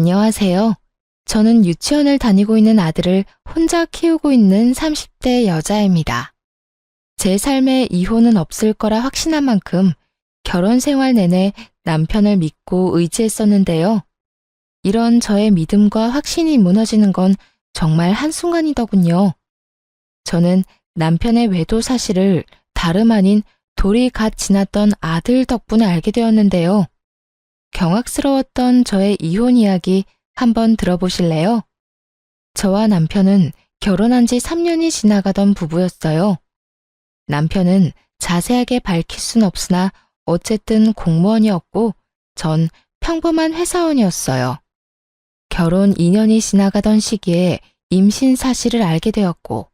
안녕하세요. 저는 유치원을 다니고 있는 아들을 혼자 키우고 있는 30대 여자입니다. 제 삶에 이혼은 없을 거라 확신한 만큼 결혼 생활 내내 남편을 믿고 의지했었는데요. 이런 저의 믿음과 확신이 무너지는 건 정말 한순간이더군요. 저는 남편의 외도 사실을 다름 아닌 돌이 갓 지났던 아들 덕분에 알게 되었는데요. 경악스러웠던 저의 이혼 이야기 한번 들어보실래요? 저와 남편은 결혼한 지 3년이 지나가던 부부였어요. 남편은 자세하게 밝힐 순 없으나 어쨌든 공무원이었고 전 평범한 회사원이었어요. 결혼 2년이 지나가던 시기에 임신 사실을 알게 되었고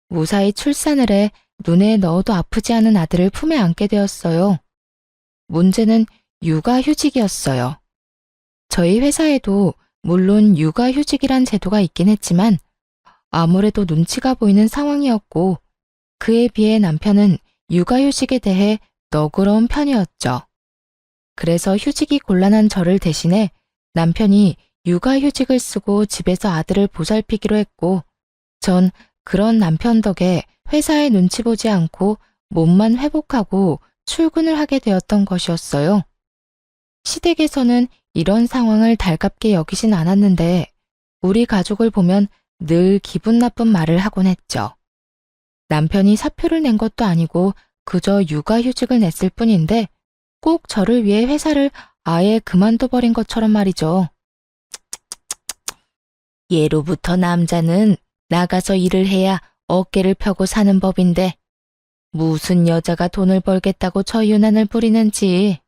무사히 출산을 해 눈에 넣어도 아프지 않은 아들을 품에 안게 되었어요. 문제는 육아휴직이었어요. 저희 회사에도 물론 육아휴직이란 제도가 있긴 했지만 아무래도 눈치가 보이는 상황이었고 그에 비해 남편은 육아휴직에 대해 너그러운 편이었죠. 그래서 휴직이 곤란한 저를 대신해 남편이 육아휴직을 쓰고 집에서 아들을 보살피기로 했고 전 그런 남편 덕에 회사에 눈치 보지 않고 몸만 회복하고 출근을 하게 되었던 것이었어요. 시댁에서는 이런 상황을 달갑게 여기진 않았는데 우리 가족을 보면 늘 기분 나쁜 말을 하곤 했죠. 남편이 사표를 낸 것도 아니고 그저 육아휴직을 냈을 뿐인데 꼭 저를 위해 회사를 아예 그만둬버린 것처럼 말이죠. 예로부터 남자는 나가서 일을 해야 어깨를 펴고 사는 법인데 무슨 여자가 돈을 벌겠다고 저 유난을 부리는지.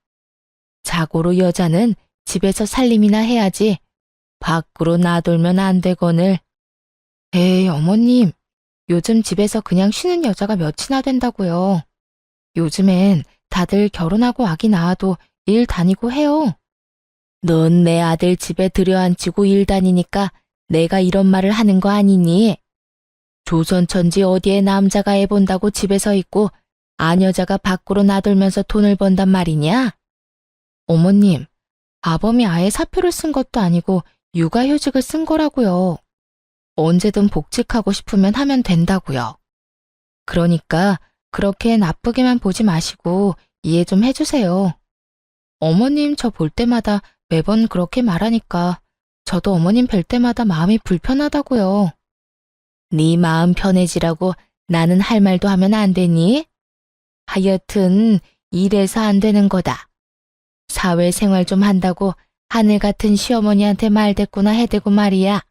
자고로 여자는 집에서 살림이나 해야지 밖으로 나돌면 안 되거늘. 에이 어머님, 요즘 집에서 그냥 쉬는 여자가 몇이나 된다고요. 요즘엔 다들 결혼하고 아기 낳아도 일 다니고 해요. 넌 내 아들 집에 들여앉히고 일 다니니까 내가 이런 말을 하는 거 아니니? 조선천지 어디에 남자가 애 본다고 집에서 있고 아녀자가 밖으로 나돌면서 돈을 번단 말이냐? 어머님, 아범이 아예 사표를 쓴 것도 아니고 육아휴직을 쓴 거라고요. 언제든 복직하고 싶으면 하면 된다고요. 그러니까 그렇게 나쁘게만 보지 마시고 이해 좀 해주세요. 어머님 저 볼 때마다 매번 그렇게 말하니까 저도 어머님 뵐 때마다 마음이 불편하다고요. 네 마음 편해지라고 나는 할 말도 하면 안 되니? 하여튼 이래서 안 되는 거다. 사회생활 좀 한다고 하늘 같은 시어머니한테 말대꾸나 해대고 말이야.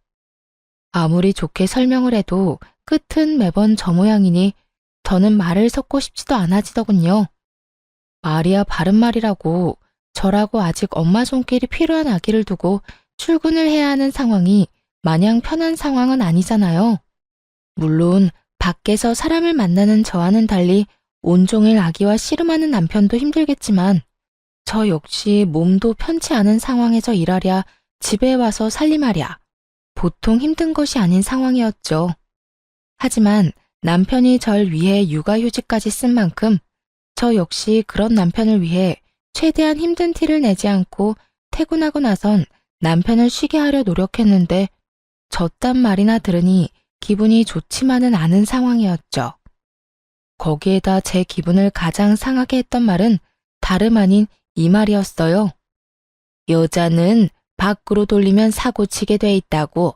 아무리 좋게 설명을 해도 끝은 매번 저 모양이니 더는 말을 섞고 싶지도 않아지더군요. 말이야 바른 말이라고 저라고 아직 엄마 손길이 필요한 아기를 두고 출근을 해야 하는 상황이 마냥 편한 상황은 아니잖아요. 물론 밖에서 사람을 만나는 저와는 달리 온종일 아기와 씨름하는 남편도 힘들겠지만 저 역시 몸도 편치 않은 상황에서 일하랴 집에 와서 살림하랴 보통 힘든 것이 아닌 상황이었죠. 하지만 남편이 절 위해 육아휴직까지 쓴 만큼 저 역시 그런 남편을 위해 최대한 힘든 티를 내지 않고 퇴근하고 나선 남편을 쉬게 하려 노력했는데 저딴 말이나 들으니 기분이 좋지만은 않은 상황이었죠. 거기에다 제 기분을 가장 상하게 했던 말은 다름 아닌 이 말이었어요. 여자는 밖으로 돌리면 사고치게 돼 있다고.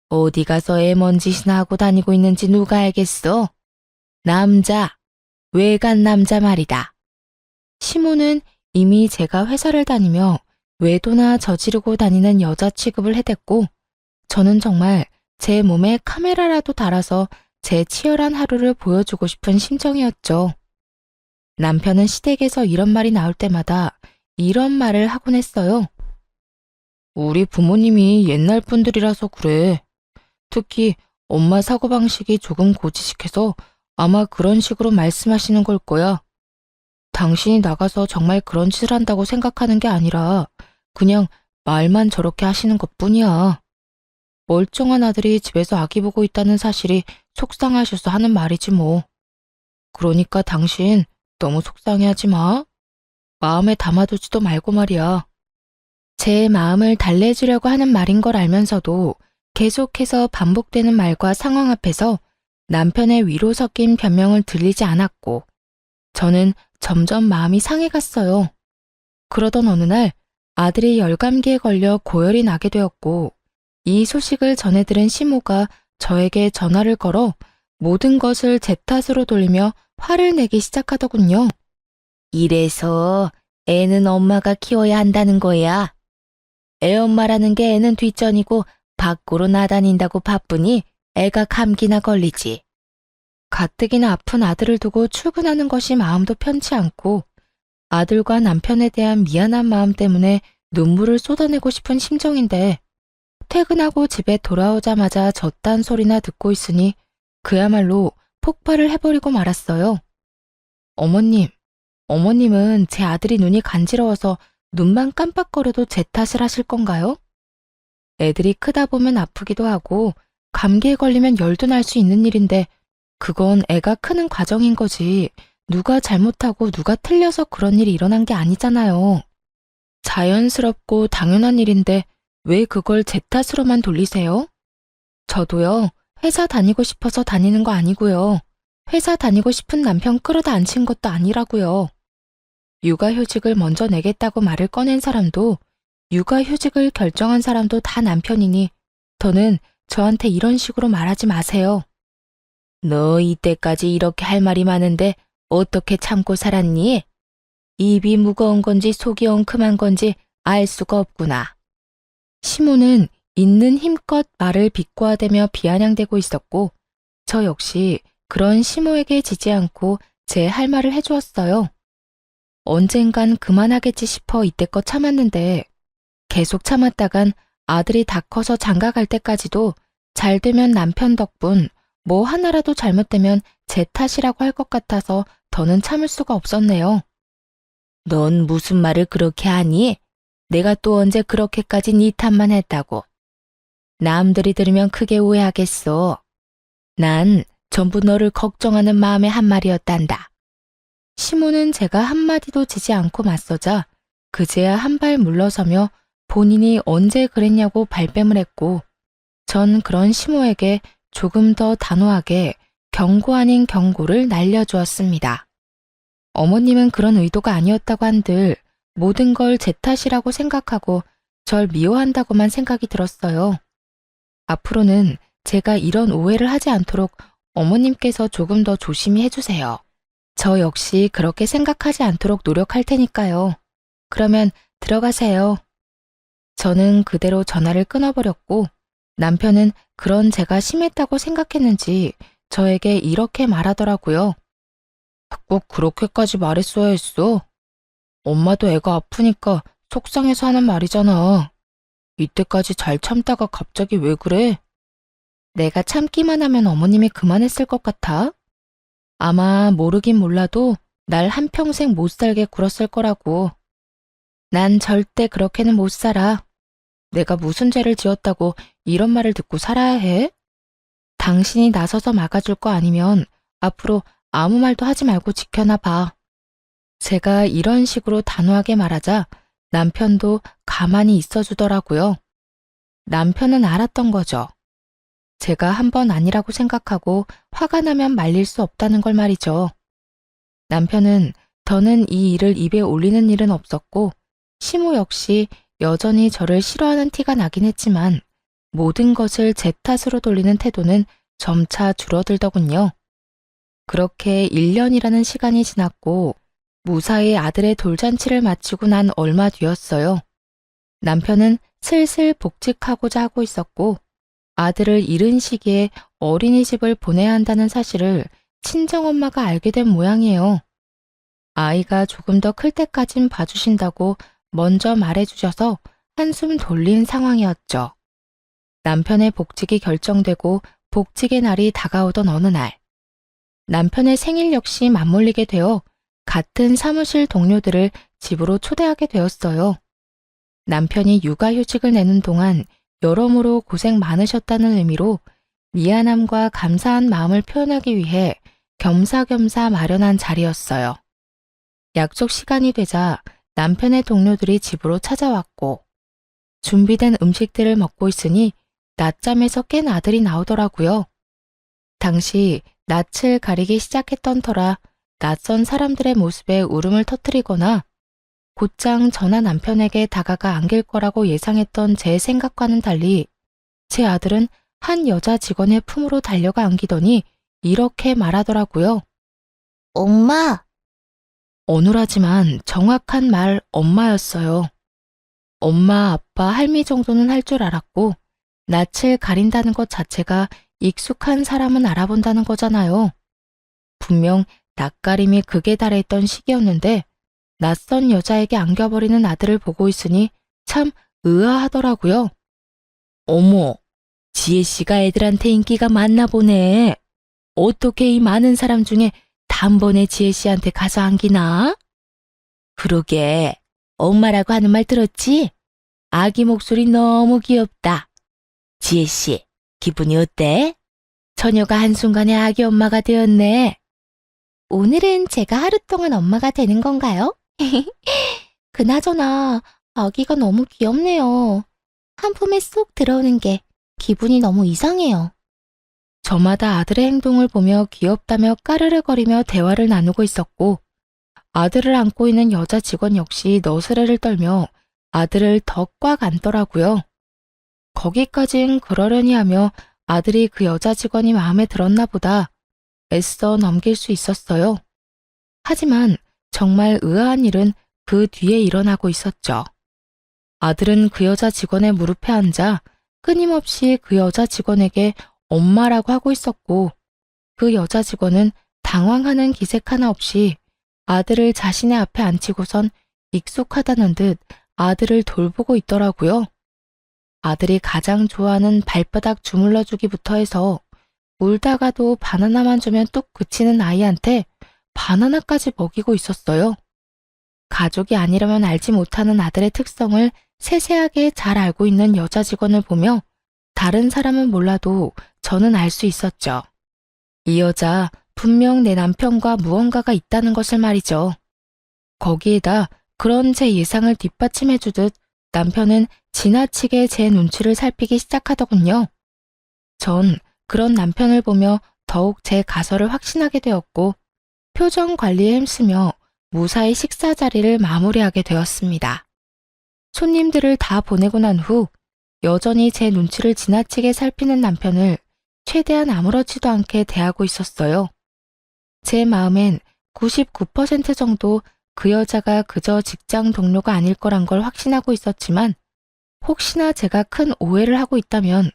어디 가서 애 뭔 짓이나 하고 다니고 있는지 누가 알겠어? 남자, 외간 남자 말이다. 시모는 이미 제가 회사를 다니며 외도나 저지르고 다니는 여자 취급을 해댔고 저는 정말 제 몸에 카메라라도 달아서 제 치열한 하루를 보여주고 싶은 심정이었죠. 남편은 시댁에서 이런 말이 나올 때마다 이런 말을 하곤 했어요. 우리 부모님이 옛날 분들이라서 그래. 특히 엄마 사고방식이 조금 고지식해서 아마 그런 식으로 말씀하시는 걸 거야. 당신이 나가서 정말 그런 짓을 한다고 생각하는 게 아니라 그냥 말만 저렇게 하시는 것뿐이야. 멀쩡한 아들이 집에서 아기 보고 있다는 사실이 속상하셔서 하는 말이지 뭐. 그러니까 당신 너무 속상해하지 마. 마음에 담아두지도 말고 말이야. 제 마음을 달래주려고 하는 말인 걸 알면서도 계속해서 반복되는 말과 상황 앞에서 남편의 위로 섞인 변명을 들리지 않았고 저는 점점 마음이 상해갔어요. 그러던 어느 날 아들이 열감기에 걸려 고열이 나게 되었고 이 소식을 전해 들은 시모가 저에게 전화를 걸어 모든 것을 제 탓으로 돌리며 화를 내기 시작하더군요. 이래서 애는 엄마가 키워야 한다는 거야. 애 엄마라는 게 애는 뒷전이고 밖으로 나다닌다고 바쁘니 애가 감기나 걸리지. 가뜩이나 아픈 아들을 두고 출근하는 것이 마음도 편치 않고 아들과 남편에 대한 미안한 마음 때문에 눈물을 쏟아내고 싶은 심정인데 퇴근하고 집에 돌아오자마자 저딴 소리나 듣고 있으니 그야말로 폭발을 해버리고 말았어요. 어머님은 제 아들이 눈이 간지러워서 눈만 깜빡거려도 제 탓을 하실 건가요? 애들이 크다 보면 아프기도 하고 감기에 걸리면 열도 날 수 있는 일인데 그건 애가 크는 과정인 거지 누가 잘못하고 누가 틀려서 그런 일이 일어난 게 아니잖아요. 자연스럽고 당연한 일인데 왜 그걸 제 탓으로만 돌리세요? 저도요, 회사 다니고 싶어서 다니는 거 아니고요. 회사 다니고 싶은 남편 끌어다 앉힌 것도 아니라고요. 육아휴직을 먼저 내겠다고 말을 꺼낸 사람도 육아휴직을 결정한 사람도 다 남편이니 더는 저한테 이런 식으로 말하지 마세요. 너 이때까지 이렇게 할 말이 많은데 어떻게 참고 살았니? 입이 무거운 건지 속이 엉큼한 건지 알 수가 없구나. 시모는 있는 힘껏 말을 비꼬아대며 비아냥대고 있었고 저 역시 그런 시모에게 지지 않고 제 할 말을 해주었어요. 언젠간 그만하겠지 싶어 이때껏 참았는데 계속 참았다간 아들이 다 커서 장가 갈 때까지도 잘 되면 남편 덕분 뭐 하나라도 잘못되면 제 탓이라고 할 것 같아서 더는 참을 수가 없었네요. 넌 무슨 말을 그렇게 하니? 내가 또 언제 그렇게까지 네 탓만 했다고. 남들이 들으면 크게 오해하겠어. 난 전부 너를 걱정하는 마음의 한 말이었단다. 시모는 제가 한마디도 지지 않고 맞서자 그제야 한 발 물러서며 본인이 언제 그랬냐고 발뺌을 했고 전 그런 시모에게 조금 더 단호하게 경고 아닌 경고를 날려주었습니다. 어머님은 그런 의도가 아니었다고 한들 모든 걸 제 탓이라고 생각하고 절 미워한다고만 생각이 들었어요. 앞으로는 제가 이런 오해를 하지 않도록 어머님께서 조금 더 조심히 해주세요. 저 역시 그렇게 생각하지 않도록 노력할 테니까요. 그러면 들어가세요. 저는 그대로 전화를 끊어버렸고 남편은 그런 제가 심했다고 생각했는지 저에게 이렇게 말하더라고요. 꼭 그렇게까지 말했어야 했어. 엄마도 애가 아프니까 속상해서 하는 말이잖아. 이때까지 잘 참다가 갑자기 왜 그래? 내가 참기만 하면 어머님이 그만했을 것 같아? 아마 모르긴 몰라도 날 한평생 못 살게 굴었을 거라고. 난 절대 그렇게는 못 살아. 내가 무슨 죄를 지었다고 이런 말을 듣고 살아야 해? 당신이 나서서 막아줄 거 아니면 앞으로 아무 말도 하지 말고 지켜나 봐. 제가 이런 식으로 단호하게 말하자 남편도 가만히 있어주더라고요. 남편은 알았던 거죠. 제가 한 번 아니라고 생각하고 화가 나면 말릴 수 없다는 걸 말이죠. 남편은 더는 이 일을 입에 올리는 일은 없었고 시모 역시 여전히 저를 싫어하는 티가 나긴 했지만 모든 것을 제 탓으로 돌리는 태도는 점차 줄어들더군요. 그렇게 1년이라는 시간이 지났고 무사히 아들의 돌잔치를 마치고 난 얼마 뒤였어요. 남편은 슬슬 복직하고자 하고 있었고 아들을 잃은 시기에 어린이집을 보내야 한다는 사실을 친정엄마가 알게 된 모양이에요. 아이가 조금 더 클 때까진 봐주신다고 먼저 말해주셔서 한숨 돌린 상황이었죠. 남편의 복직이 결정되고 복직의 날이 다가오던 어느 날, 남편의 생일 역시 맞물리게 되어 같은 사무실 동료들을 집으로 초대하게 되었어요. 남편이 육아휴직을 내는 동안 여러모로 고생 많으셨다는 의미로 미안함과 감사한 마음을 표현하기 위해 겸사겸사 마련한 자리였어요. 약속 시간이 되자 남편의 동료들이 집으로 찾아왔고 준비된 음식들을 먹고 있으니 낮잠에서 깬 아들이 나오더라고요. 당시 낯을 가리기 시작했던 터라 낯선 사람들의 모습에 울음을 터뜨리거나 곧장 전화 남편에게 다가가 안길 거라고 예상했던 제 생각과는 달리 제 아들은 한 여자 직원의 품으로 달려가 안기더니 이렇게 말하더라고요. 엄마! 어눌하지만 정확한 말 엄마였어요. 엄마, 아빠, 할미 정도는 할 줄 알았고 낯을 가린다는 것 자체가 익숙한 사람은 알아본다는 거잖아요. 분명 낯가림이 극에 달해있던 시기였는데 낯선 여자에게 안겨버리는 아들을 보고 있으니 참 의아하더라고요. 어머, 지혜씨가 애들한테 인기가 많나 보네. 어떻게 이 많은 사람 중에 단번에 지혜씨한테 가서 안기나? 그러게, 엄마라고 하는 말 들었지? 아기 목소리 너무 귀엽다. 지혜씨, 기분이 어때? 처녀가 한순간에 아기 엄마가 되었네. 오늘은 제가 하루 동안 엄마가 되는 건가요? 그나저나 아기가 너무 귀엽네요. 한 품에 쏙 들어오는 게 기분이 너무 이상해요. 저마다 아들의 행동을 보며 귀엽다며 까르르거리며 대화를 나누고 있었고 아들을 안고 있는 여자 직원 역시 너스레를 떨며 아들을 더 꽉 안더라고요. 거기까진 그러려니 하며 아들이 그 여자 직원이 마음에 들었나 보다 애써 넘길 수 있었어요. 하지만 정말 의아한 일은 그 뒤에 일어나고 있었죠. 아들은 그 여자 직원의 무릎에 앉아 끊임없이 그 여자 직원에게 엄마라고 하고 있었고 그 여자 직원은 당황하는 기색 하나 없이 아들을 자신의 앞에 앉히고선 익숙하다는 듯 아들을 돌보고 있더라고요. 아들이 가장 좋아하는 발바닥 주물러주기부터 해서 울다가도 바나나만 주면 뚝 그치는 아이한테 바나나까지 먹이고 있었어요. 가족이 아니라면 알지 못하는 아들의 특성을 세세하게 잘 알고 있는 여자 직원을 보며 다른 사람은 몰라도 저는 알 수 있었죠. 이 여자 분명 내 남편과 무언가가 있다는 것을 말이죠. 거기에다 그런 제 예상을 뒷받침해주듯 남편은 지나치게 제 눈치를 살피기 시작하더군요. 전 그런 남편을 보며 더욱 제 가설을 확신하게 되었고 표정 관리에 힘쓰며 무사히 식사 자리를 마무리하게 되었습니다. 손님들을 다 보내고 난 후 여전히 제 눈치를 지나치게 살피는 남편을 최대한 아무렇지도 않게 대하고 있었어요. 제 마음엔 99% 정도 그 여자가 그저 직장 동료가 아닐 거란 걸 확신하고 있었지만 혹시나 제가 큰 오해를 하고 있다면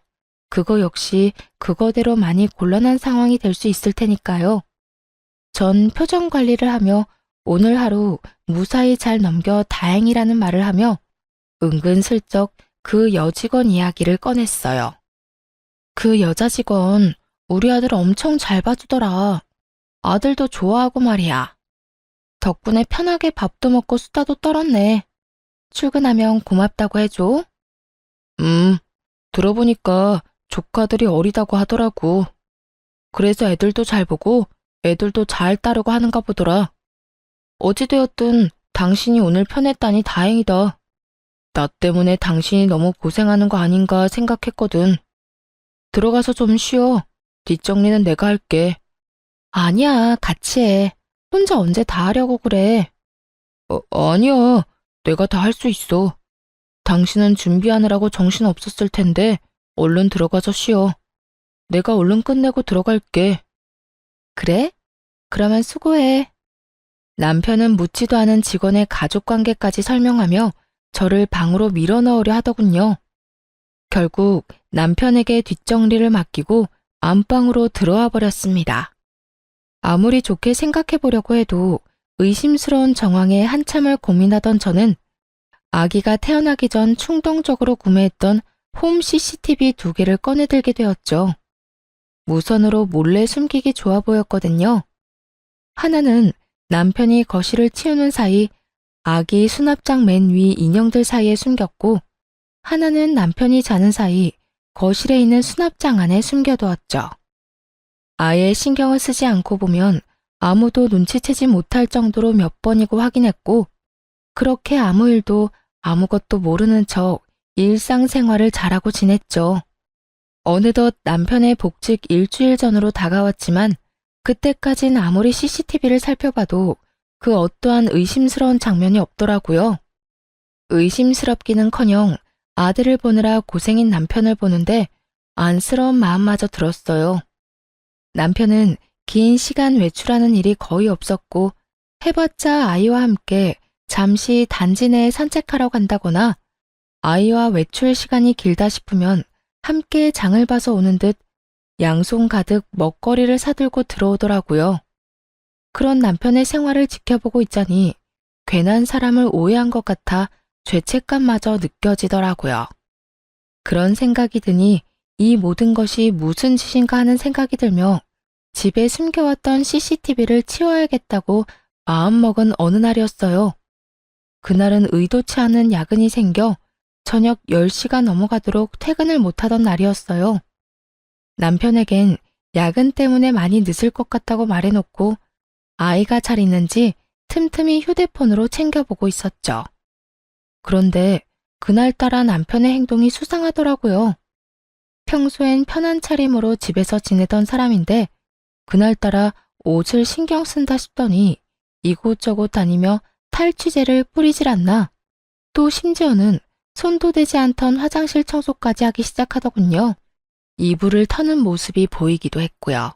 그거 역시 그거대로 많이 곤란한 상황이 될 수 있을 테니까요. 전 표정 관리를 하며 오늘 하루 무사히 잘 넘겨 다행이라는 말을 하며 은근슬쩍 그 여직원 이야기를 꺼냈어요. 그 여자 직원 우리 아들 엄청 잘 봐주더라. 아들도 좋아하고 말이야. 덕분에 편하게 밥도 먹고 수다도 떨었네. 출근하면 고맙다고 해줘. 들어보니까 조카들이 어리다고 하더라고. 그래서 애들도 잘 보고 애들도 잘 따르고 하는가 보더라. 어찌되었든 당신이 오늘 편했다니 다행이다. 나 때문에 당신이 너무 고생하는 거 아닌가 생각했거든. 들어가서 좀 쉬어. 뒷정리는 내가 할게. 아니야, 같이 해. 혼자 언제 다 하려고 그래. 아니야. 내가 다 할 수 있어. 당신은 준비하느라고 정신 없었을 텐데 얼른 들어가서 쉬어. 내가 얼른 끝내고 들어갈게. 그래? 그러면 수고해. 남편은 묻지도 않은 직원의 가족관계까지 설명하며 저를 방으로 밀어넣으려 하더군요. 결국 남편에게 뒷정리를 맡기고 안방으로 들어와 버렸습니다. 아무리 좋게 생각해 보려고 해도 의심스러운 정황에 한참을 고민하던 저는 아기가 태어나기 전 충동적으로 구매했던 홈 CCTV 2개를 꺼내들게 되었죠. 무선으로 몰래 숨기기 좋아 보였거든요. 하나는 남편이 거실을 치우는 사이 아기 수납장 맨 위 인형들 사이에 숨겼고 하나는 남편이 자는 사이 거실에 있는 수납장 안에 숨겨두었죠. 아예 신경을 쓰지 않고 보면 아무도 눈치채지 못할 정도로 몇 번이고 확인했고 그렇게 아무 일도 아무것도 모르는 척 일상생활을 잘하고 지냈죠. 어느덧 남편의 복직 일주일 전으로 다가왔지만 그때까진 아무리 CCTV를 살펴봐도 그 어떠한 의심스러운 장면이 없더라고요. 의심스럽기는커녕 아들을 보느라 고생인 남편을 보는데 안쓰러운 마음마저 들었어요. 남편은 긴 시간 외출하는 일이 거의 없었고 해봤자 아이와 함께 잠시 단지 내에 산책하러 간다거나 아이와 외출 시간이 길다 싶으면 함께 장을 봐서 오는 듯 양손 가득 먹거리를 사들고 들어오더라고요. 그런 남편의 생활을 지켜보고 있자니 괜한 사람을 오해한 것 같아 죄책감마저 느껴지더라고요. 그런 생각이 드니 이 모든 것이 무슨 짓인가 하는 생각이 들며 집에 숨겨왔던 CCTV를 치워야겠다고 마음먹은 어느 날이었어요. 그날은 의도치 않은 야근이 생겨 저녁 10시가 넘어가도록 퇴근을 못하던 날이었어요. 남편에겐 야근 때문에 많이 늦을 것 같다고 말해놓고 아이가 잘 있는지 틈틈이 휴대폰으로 챙겨보고 있었죠. 그런데 그날따라 남편의 행동이 수상하더라고요. 평소엔 편한 차림으로 집에서 지내던 사람인데 그날따라 옷을 신경 쓴다 싶더니 이곳저곳 다니며 탈취제를 뿌리질 않나. 또 심지어는 손도 대지 않던 화장실 청소까지 하기 시작하더군요. 이불을 터는 모습이 보이기도 했고요.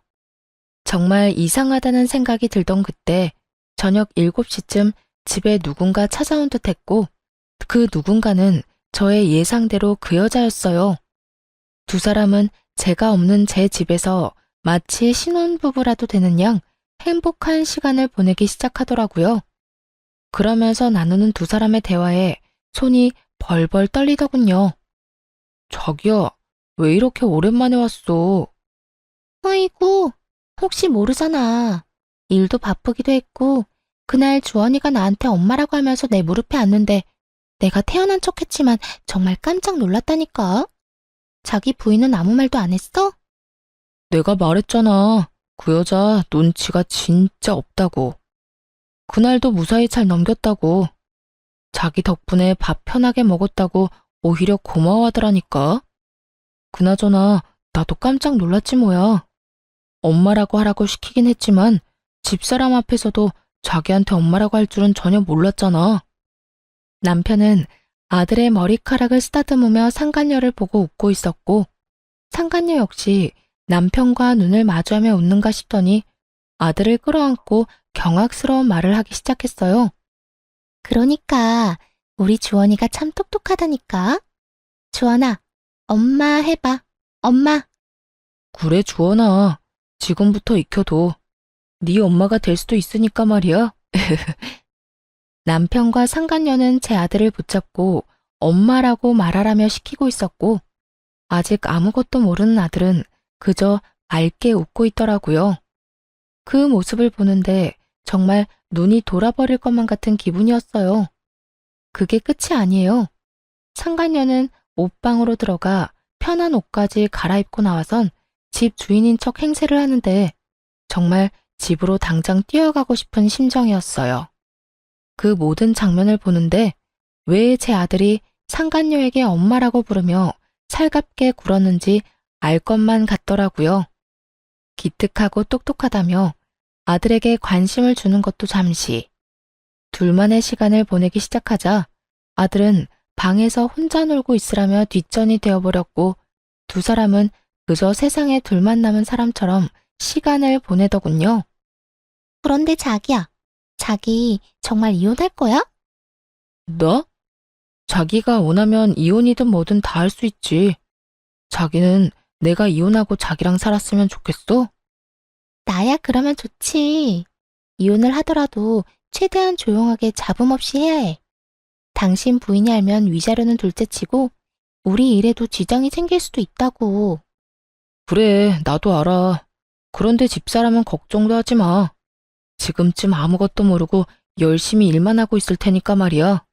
정말 이상하다는 생각이 들던 그때 저녁 7시쯤 집에 누군가 찾아온 듯 했고 그 누군가는 저의 예상대로 그 여자였어요. 두 사람은 제가 없는 제 집에서 마치 신혼부부라도 되는 양 행복한 시간을 보내기 시작하더라고요. 그러면서 나누는 두 사람의 대화에 손이 벌벌 떨리더군요. 자기야, 왜 이렇게 오랜만에 왔어? 아이고, 혹시 모르잖아. 일도 바쁘기도 했고 그날 주원이가 나한테 엄마라고 하면서 내 무릎에 앉는데 내가 태어난 척했지만 정말 깜짝 놀랐다니까. 자기 부인은 아무 말도 안 했어? 내가 말했잖아. 그 여자 눈치가 진짜 없다고. 그날도 무사히 잘 넘겼다고. 자기 덕분에 밥 편하게 먹었다고 오히려 고마워하더라니까. 그나저나 나도 깜짝 놀랐지 뭐야. 엄마라고 하라고 시키긴 했지만 집사람 앞에서도 자기한테 엄마라고 할 줄은 전혀 몰랐잖아. 남편은 아들의 머리카락을 쓰다듬으며 상간녀를 보고 웃고 있었고 상간녀 역시 남편과 눈을 마주하며 웃는가 싶더니 아들을 끌어안고 경악스러운 말을 하기 시작했어요. 그러니까 우리 주원이가 참 똑똑하다니까. 주원아, 엄마 해봐. 엄마. 그래 주원아. 지금부터 익혀둬. 네 엄마가 될 수도 있으니까 말이야. 남편과 상간녀는 제 아들을 붙잡고 엄마라고 말하라며 시키고 있었고 아직 아무것도 모르는 아들은 그저 맑게 웃고 있더라고요. 그 모습을 보는데 정말 눈이 돌아버릴 것만 같은 기분이었어요. 그게 끝이 아니에요. 상간녀는 옷방으로 들어가 편한 옷까지 갈아입고 나와선 집 주인인 척 행세를 하는데 정말 집으로 당장 뛰어가고 싶은 심정이었어요. 그 모든 장면을 보는데 왜 제 아들이 상간녀에게 엄마라고 부르며 살갑게 굴었는지 알 것만 같더라고요. 기특하고 똑똑하다며 아들에게 관심을 주는 것도 잠시. 둘만의 시간을 보내기 시작하자 아들은 방에서 혼자 놀고 있으라며 뒷전이 되어버렸고 두 사람은 그저 세상에 둘만 남은 사람처럼 시간을 보내더군요. 그런데 자기야, 자기 정말 이혼할 거야? 너? 자기가 원하면 이혼이든 뭐든 다 할 수 있지. 자기는 내가 이혼하고 자기랑 살았으면 좋겠어? 나야 그러면 좋지. 이혼을 하더라도 최대한 조용하게 잡음 없이 해야 해. 당신 부인이 알면 위자료는 둘째치고 우리 일에도 지장이 생길 수도 있다고. 그래, 나도 알아. 그런데 집사람은 걱정도 하지 마. 지금쯤 아무것도 모르고 열심히 일만 하고 있을 테니까 말이야.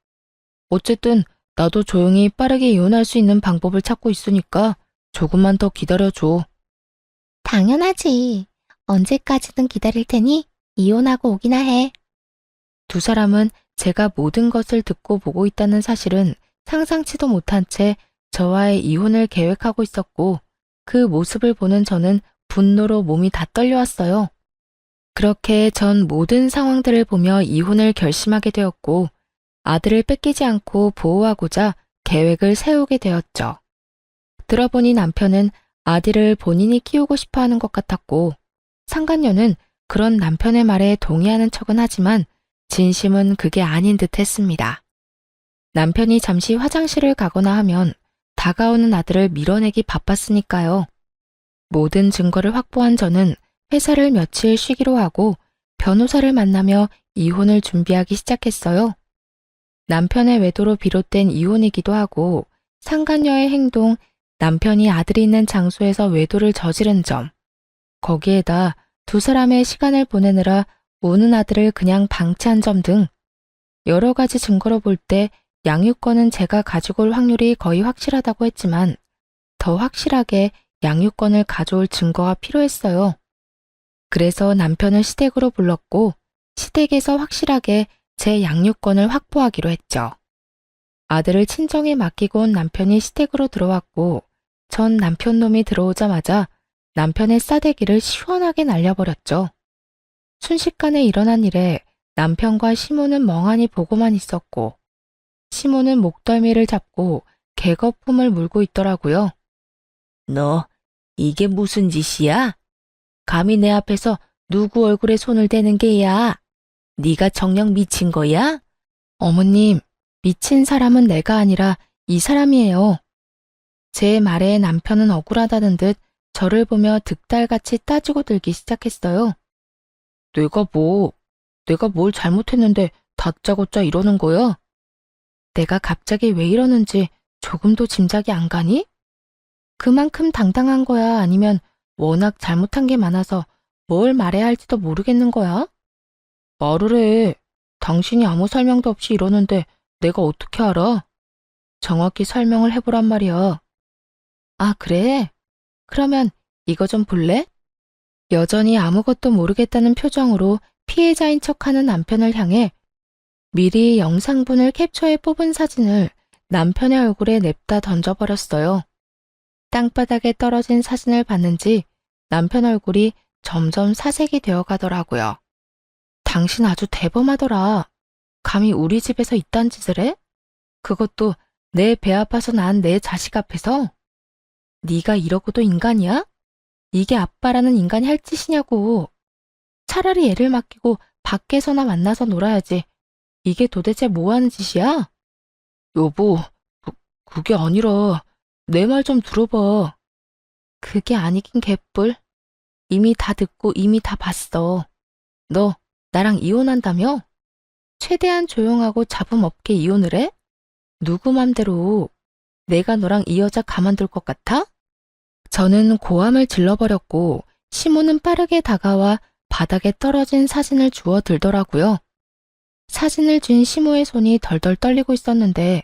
어쨌든 나도 조용히 빠르게 이혼할 수 있는 방법을 찾고 있으니까 조금만 더 기다려줘. 당연하지. 언제까지든 기다릴 테니 이혼하고 오기나 해. 두 사람은 제가 모든 것을 듣고 보고 있다는 사실은 상상치도 못한 채 저와의 이혼을 계획하고 있었고 그 모습을 보는 저는 분노로 몸이 다 떨려왔어요. 그렇게 전 모든 상황들을 보며 이혼을 결심하게 되었고 아들을 뺏기지 않고 보호하고자 계획을 세우게 되었죠. 들어보니 남편은 아들을 본인이 키우고 싶어 하는 것 같았고 상간녀는 그런 남편의 말에 동의하는 척은 하지만 진심은 그게 아닌 듯 했습니다. 남편이 잠시 화장실을 가거나 하면 다가오는 아들을 밀어내기 바빴으니까요. 모든 증거를 확보한 저는 회사를 며칠 쉬기로 하고 변호사를 만나며 이혼을 준비하기 시작했어요. 남편의 외도로 비롯된 이혼이기도 하고 상간녀의 행동, 남편이 아들이 있는 장소에서 외도를 저지른 점, 거기에다 두 사람의 시간을 보내느라 우는 아들을 그냥 방치한 점 등 여러 가지 증거로 볼 때 양육권은 제가 가지고 올 확률이 거의 확실하다고 했지만 더 확실하게 양육권을 가져올 증거가 필요했어요. 그래서 남편을 시댁으로 불렀고 시댁에서 확실하게 제 양육권을 확보하기로 했죠. 아들을 친정에 맡기고 온 남편이 시댁으로 들어왔고 전 남편 놈이 들어오자마자 남편의 싸대기를 시원하게 날려버렸죠. 순식간에 일어난 일에 남편과 시모는 멍하니 보고만 있었고 시모는 목덜미를 잡고 개거품을 물고 있더라고요. 너 이게 무슨 짓이야? 감히 내 앞에서 누구 얼굴에 손을 대는 게야? 네가 정녕 미친 거야? 어머님, 미친 사람은 내가 아니라 이 사람이에요. 제 말에 남편은 억울하다는 듯 저를 보며 득달같이 따지고 들기 시작했어요. 내가 뭘 잘못했는데 다짜고짜 이러는 거야? 내가 갑자기 왜 이러는지 조금도 짐작이 안 가니? 그만큼 당당한 거야? 아니면 워낙 잘못한 게 많아서 뭘 말해야 할지도 모르겠는 거야? 말을 해. 당신이 아무 설명도 없이 이러는데 내가 어떻게 알아? 정확히 설명을 해보란 말이야. 아, 그래? 그러면 이거 좀 볼래? 여전히 아무것도 모르겠다는 표정으로 피해자인 척하는 남편을 향해 미리 영상분을 캡처해 뽑은 사진을 남편의 얼굴에 냅다 던져버렸어요. 땅바닥에 떨어진 사진을 봤는지 남편 얼굴이 점점 사색이 되어 가더라고요. 당신 아주 대범하더라. 감히 우리 집에서 이딴 짓을 해? 그것도 내 배 아파서 낳은 내 자식 앞에서? 네가 이러고도 인간이야? 이게 아빠라는 인간이 할 짓이냐고. 차라리 애를 맡기고 밖에서나 만나서 놀아야지. 이게 도대체 뭐 하는 짓이야? 여보, 그게 아니라 내 말 좀 들어봐. 그게 아니긴 개뿔. 이미 다 듣고 이미 다 봤어. 너 나랑 이혼한다며? 최대한 조용하고 잡음 없게 이혼을 해? 누구 맘대로. 내가 너랑 이 여자 가만둘 것 같아? 저는 고함을 질러버렸고 시모는 빠르게 다가와 바닥에 떨어진 사진을 주워 들더라고요. 사진을 쥔 시모의 손이 덜덜 떨리고 있었는데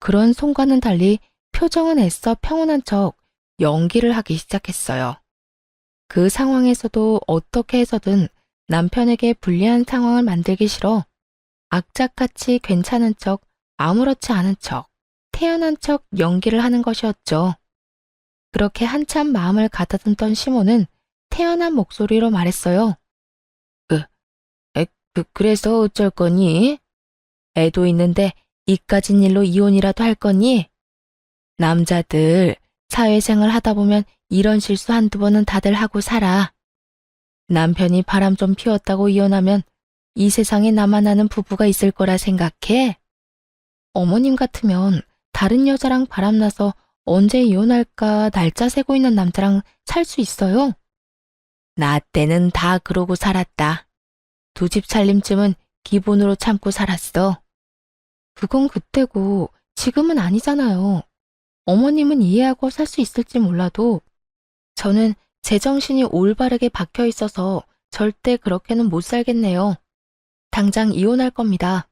그런 손과는 달리 표정은 애써 평온한 척 연기를 하기 시작했어요. 그 상황에서도 어떻게 해서든 남편에게 불리한 상황을 만들기 싫어 악착같이 괜찮은 척, 아무렇지 않은 척, 태연한 척 연기를 하는 것이었죠. 그렇게 한참 마음을 가다듬던 시모는 태연한 목소리로 말했어요. 그래서 어쩔 거니? 애도 있는데 이까진 일로 이혼이라도 할 거니? 남자들 사회생활 하다 보면 이런 실수 한두 번은 다들 하고 살아. 남편이 바람 좀 피웠다고 이혼하면 이 세상에 나만 아는 부부가 있을 거라 생각해? 어머님 같으면 다른 여자랑 바람나서 언제 이혼할까 날짜 세고 있는 남자랑 살 수 있어요? 나 때는 다 그러고 살았다. 두 집 살림쯤은 기본으로 참고 살았어. 그건 그때고 지금은 아니잖아요. 어머님은 이해하고 살 수 있을지 몰라도 저는 제정신이 올바르게 박혀 있어서 절대 그렇게는 못 살겠네요. 당장 이혼할 겁니다.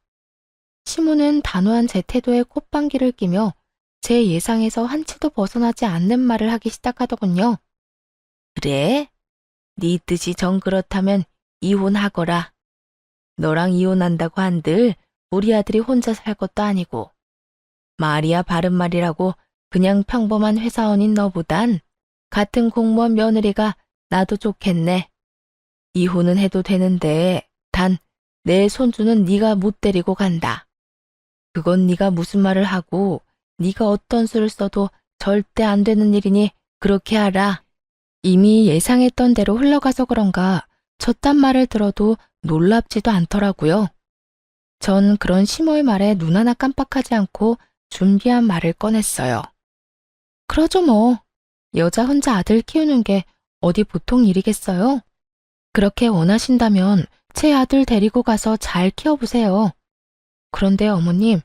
시모는 단호한 제 태도에 콧방귀를 끼며 제 예상에서 한치도 벗어나지 않는 말을 하기 시작하더군요. 그래? 네 뜻이 정 그렇다면 이혼하거라. 너랑 이혼한다고 한들 우리 아들이 혼자 살 것도 아니고 말이야 바른 말이라고 그냥 평범한 회사원인 너보단 같은 공무원 며느리가 나도 좋겠네. 이혼은 해도 되는데 단 내 손주는 네가 못 데리고 간다. 그건 네가 무슨 말을 하고 네가 어떤 수를 써도 절대 안 되는 일이니 그렇게 알아. 이미 예상했던 대로 흘러가서 그런가 저딴 말을 들어도 놀랍지도 않더라고요. 전 그런 시모의 말에 눈 하나 깜빡하지 않고 준비한 말을 꺼냈어요. 그러죠 뭐. 여자 혼자 아들 키우는 게 어디 보통 일이겠어요? 그렇게 원하신다면 제 아들 데리고 가서 잘 키워보세요. 그런데 어머님,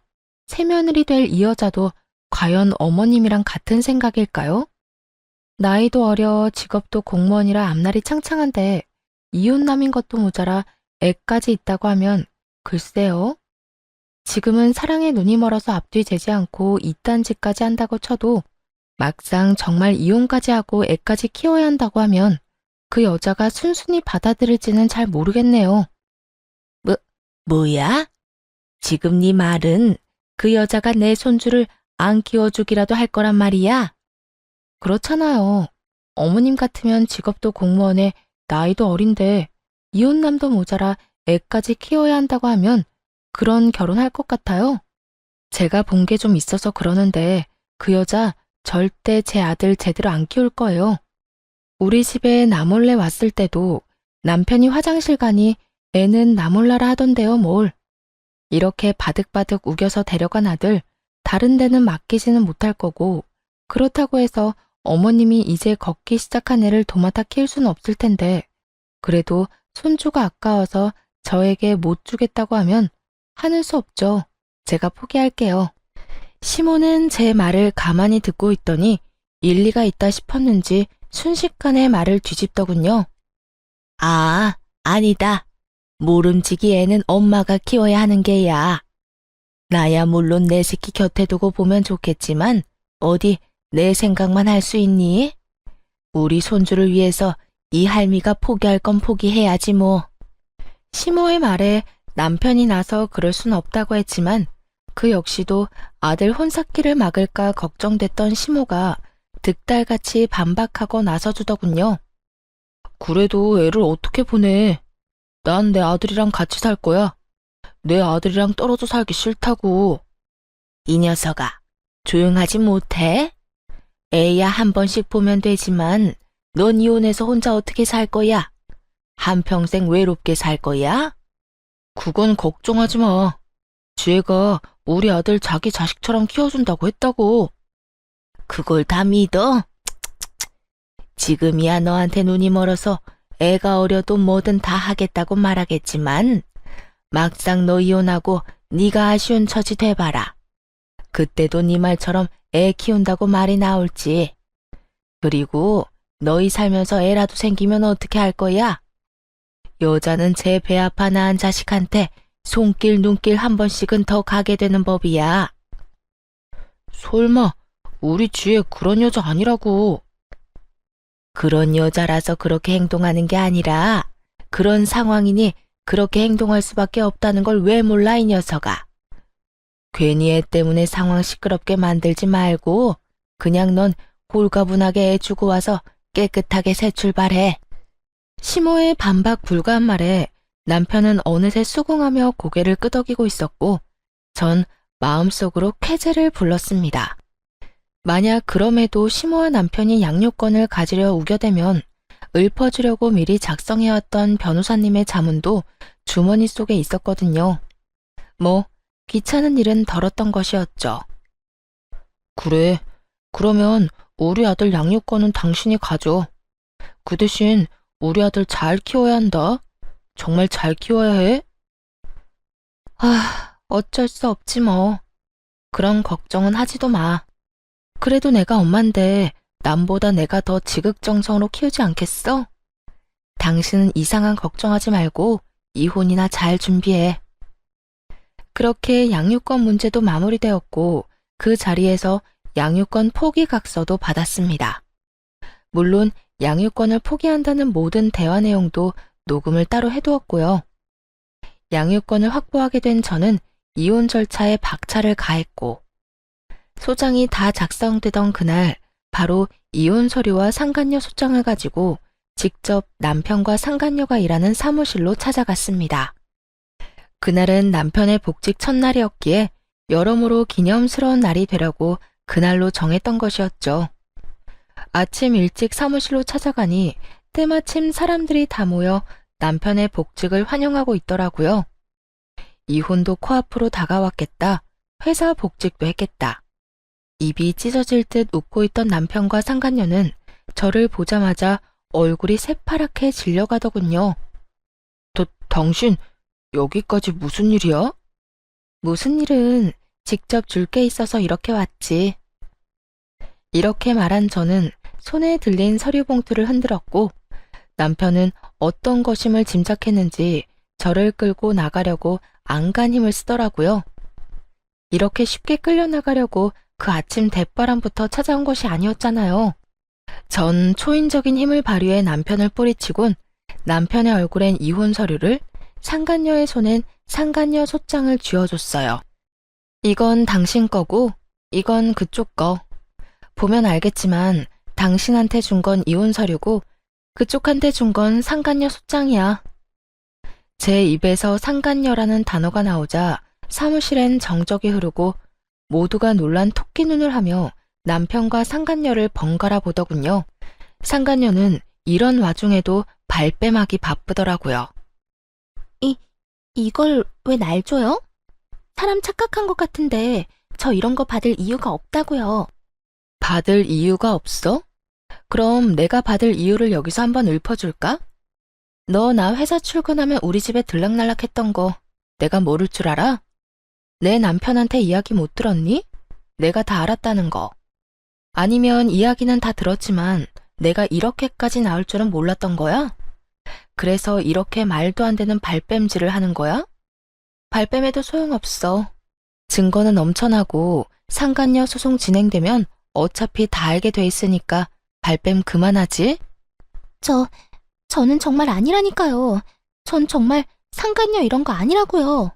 새며느리 될 이 여자도 과연 어머님이랑 같은 생각일까요? 나이도 어려 직업도 공무원이라 앞날이 창창한데 이혼남인 것도 모자라 애까지 있다고 하면 글쎄요. 지금은 사랑에 눈이 멀어서 앞뒤 재지 않고 이딴 짓까지 한다고 쳐도 막상 정말 이혼까지 하고 애까지 키워야 한다고 하면 그 여자가 순순히 받아들일지는 잘 모르겠네요. 뭐야? 지금 네 말은 그 여자가 내 손주를 안 키워주기라도 할 거란 말이야? 그렇잖아요. 어머님 같으면 직업도 공무원에 나이도 어린데 이혼남도 모자라 애까지 키워야 한다고 하면 그런 결혼할 것 같아요. 제가 본 게 좀 있어서 그러는데 그 여자 절대 제 아들 제대로 안 키울 거예요. 우리 집에 나 몰래 왔을 때도 남편이 화장실 가니 애는 나 몰라라 하던데요, 뭘. 이렇게 바득바득 우겨서 데려간 아들 다른 데는 맡기지는 못할 거고 그렇다고 해서 어머님이 이제 걷기 시작한 애를 도맡아 키울 수는 없을 텐데 그래도 손주가 아까워서 저에게 못 주겠다고 하면 하는 수 없죠. 제가 포기할게요. 시모는 제 말을 가만히 듣고 있더니 일리가 있다 싶었는지 순식간에 말을 뒤집더군요. 아, 아니다. 모름지기 애는 엄마가 키워야 하는 게야. 나야 물론 내 새끼 곁에 두고 보면 좋겠지만 어디 내 생각만 할 수 있니? 우리 손주를 위해서 이 할미가 포기할 건 포기해야지 뭐. 시모의 말에 남편이 나서 그럴 순 없다고 했지만 그 역시도 아들 혼삭기를 막을까 걱정됐던 시모가 득달같이 반박하고 나서주더군요. 그래도 애를 어떻게 보내? 난 내 아들이랑 같이 살 거야. 내 아들이랑 떨어져 살기 싫다고. 이 녀석아, 조용하지 못해? 애야 한 번씩 보면 되지만 넌 이혼해서 혼자 어떻게 살 거야? 한평생 외롭게 살 거야? 그건 걱정하지 마. 지혜가 우리 아들 자기 자식처럼 키워준다고 했다고. 그걸 다 믿어? 지금이야 너한테 눈이 멀어서 애가 어려도 뭐든 다 하겠다고 말하겠지만 막상 너 이혼하고 네가 아쉬운 처지 돼봐라. 그때도 네 말처럼 애 키운다고 말이 나올지. 그리고 너희 살면서 애라도 생기면 어떻게 할 거야? 여자는 제 배 아파 낳은 자식한테 손길 눈길 한 번씩은 더 가게 되는 법이야. 설마 우리 지혜 그런 여자 아니라고. 그런 여자라서 그렇게 행동하는 게 아니라 그런 상황이니 그렇게 행동할 수밖에 없다는 걸 왜 몰라 이 녀석아. 괜히 애 때문에 상황 시끄럽게 만들지 말고 그냥 넌 홀가분하게 애 주고 와서 깨끗하게 새 출발해. 시모의 반박 불가한 말에 남편은 어느새 수긍하며 고개를 끄덕이고 있었고 전 마음속으로 쾌재를 불렀습니다. 만약 그럼에도 시모와 남편이 양육권을 가지려 우겨대면 읊어주려고 미리 작성해왔던 변호사님의 자문도 주머니 속에 있었거든요. 뭐 귀찮은 일은 덜었던 것이었죠. 그래, 그러면 우리 아들 양육권은 당신이 가져. 그 대신 우리 아들 잘 키워야 한다. 정말 잘 키워야 해. 어쩔 수 없지 뭐. 그런 걱정은 하지도 마. 그래도 내가 엄만데 남보다 내가 더 지극정성으로 키우지 않겠어? 당신은 이상한 걱정하지 말고 이혼이나 잘 준비해. 그렇게 양육권 문제도 마무리되었고 그 자리에서 양육권 포기 각서도 받았습니다. 물론 양육권을 포기한다는 모든 대화 내용도 녹음을 따로 해두었고요. 양육권을 확보하게 된 저는 이혼 절차에 박차를 가했고 소장이 다 작성되던 그날 바로 이혼 서류와 상간녀 소장을 가지고 직접 남편과 상간녀가 일하는 사무실로 찾아갔습니다. 그날은 남편의 복직 첫날이었기에 여러모로 기념스러운 날이 되려고 그날로 정했던 것이었죠. 아침 일찍 사무실로 찾아가니 때마침 사람들이 다 모여 남편의 복직을 환영하고 있더라고요. 이혼도 코앞으로 다가왔겠다. 회사 복직도 했겠다. 입이 찢어질 듯 웃고 있던 남편과 상간녀는 저를 보자마자 얼굴이 새파랗게 질려가더군요. 당신 여기까지 무슨 일이야? 무슨 일은 직접 줄 게 있어서 이렇게 왔지. 이렇게 말한 저는 손에 들린 서류 봉투를 흔들었고 남편은 어떤 것임을 짐작했는지 저를 끌고 나가려고 안간 힘을 쓰더라고요. 이렇게 쉽게 끌려나가려고 그 아침 대바람부터 찾아온 것이 아니었잖아요. 전 초인적인 힘을 발휘해 남편을 뿌리치곤 남편의 얼굴엔 이혼 서류를, 상간녀의 손엔 상간녀 소장을 쥐어줬어요. 이건 당신 거고 이건 그쪽 거. 보면 알겠지만 당신한테 준 건 이혼 서류고 그쪽한테 준 건 상간녀 소장이야. 제 입에서 상간녀라는 단어가 나오자 사무실엔 정적이 흐르고 모두가 놀란 토끼 눈을 하며 남편과 상간녀를 번갈아 보더군요. 상간녀는 이런 와중에도 발뺌하기 바쁘더라고요. 이걸 왜 날 줘요? 사람 착각한 것 같은데 저 이런 거 받을 이유가 없다고요. 받을 이유가 없어? 그럼 내가 받을 이유를 여기서 한번 읊어줄까? 너 나 회사 출근하면 우리 집에 들락날락했던 거 내가 모를 줄 알아? 내 남편한테 이야기 못 들었니? 내가 다 알았다는 거. 아니면 이야기는 다 들었지만 내가 이렇게까지 나올 줄은 몰랐던 거야? 그래서 이렇게 말도 안 되는 발뺌질을 하는 거야? 발뺌해도 소용없어. 증거는 넘쳐나고 상간녀 소송 진행되면 어차피 다 알게 돼 있으니까 발뺌 그만하지? 저는 정말 아니라니까요. 전 정말 상간녀 이런 거 아니라고요.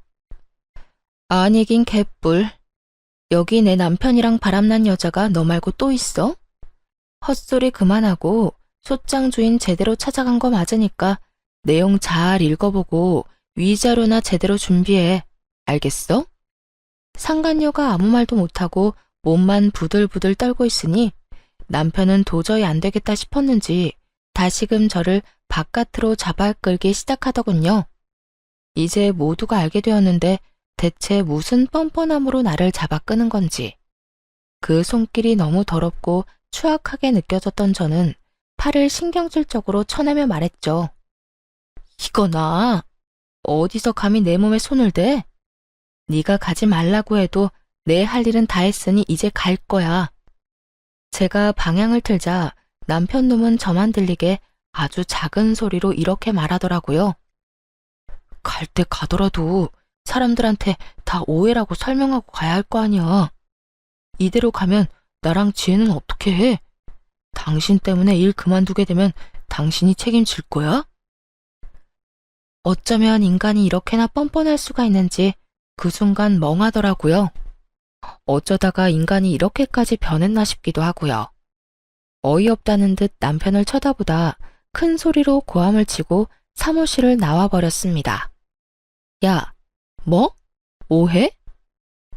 아니긴 개뿔. 여기 내 남편이랑 바람난 여자가 너 말고 또 있어? 헛소리 그만하고 소장 주인 제대로 찾아간 거 맞으니까 내용 잘 읽어보고 위자료나 제대로 준비해. 알겠어? 상간녀가 아무 말도 못하고 몸만 부들부들 떨고 있으니 남편은 도저히 안 되겠다 싶었는지 다시금 저를 바깥으로 잡아 끌기 시작하더군요. 이제 모두가 알게 되었는데 대체 무슨 뻔뻔함으로 나를 잡아 끄는 건지. 그 손길이 너무 더럽고 추악하게 느껴졌던 저는 팔을 신경질적으로 쳐내며 말했죠. 이거나 어디서 감히 내 몸에 손을 대? 네가 가지 말라고 해도 내 할 일은 다 했으니 이제 갈 거야. 제가 방향을 틀자 남편 놈은 저만 들리게 아주 작은 소리로 이렇게 말하더라고요. 갈 때 가더라도 사람들한테 다 오해라고 설명하고 가야 할 거 아니야. 이대로 가면 나랑 지혜는 어떻게 해? 당신 때문에 일 그만두게 되면 당신이 책임질 거야? 어쩌면 인간이 이렇게나 뻔뻔할 수가 있는지 그 순간 멍하더라고요. 어쩌다가 인간이 이렇게까지 변했나 싶기도 하고요. 어이없다는 듯 남편을 쳐다보다 큰 소리로 고함을 치고 사무실을 나와버렸습니다. 야, 뭐? 오해?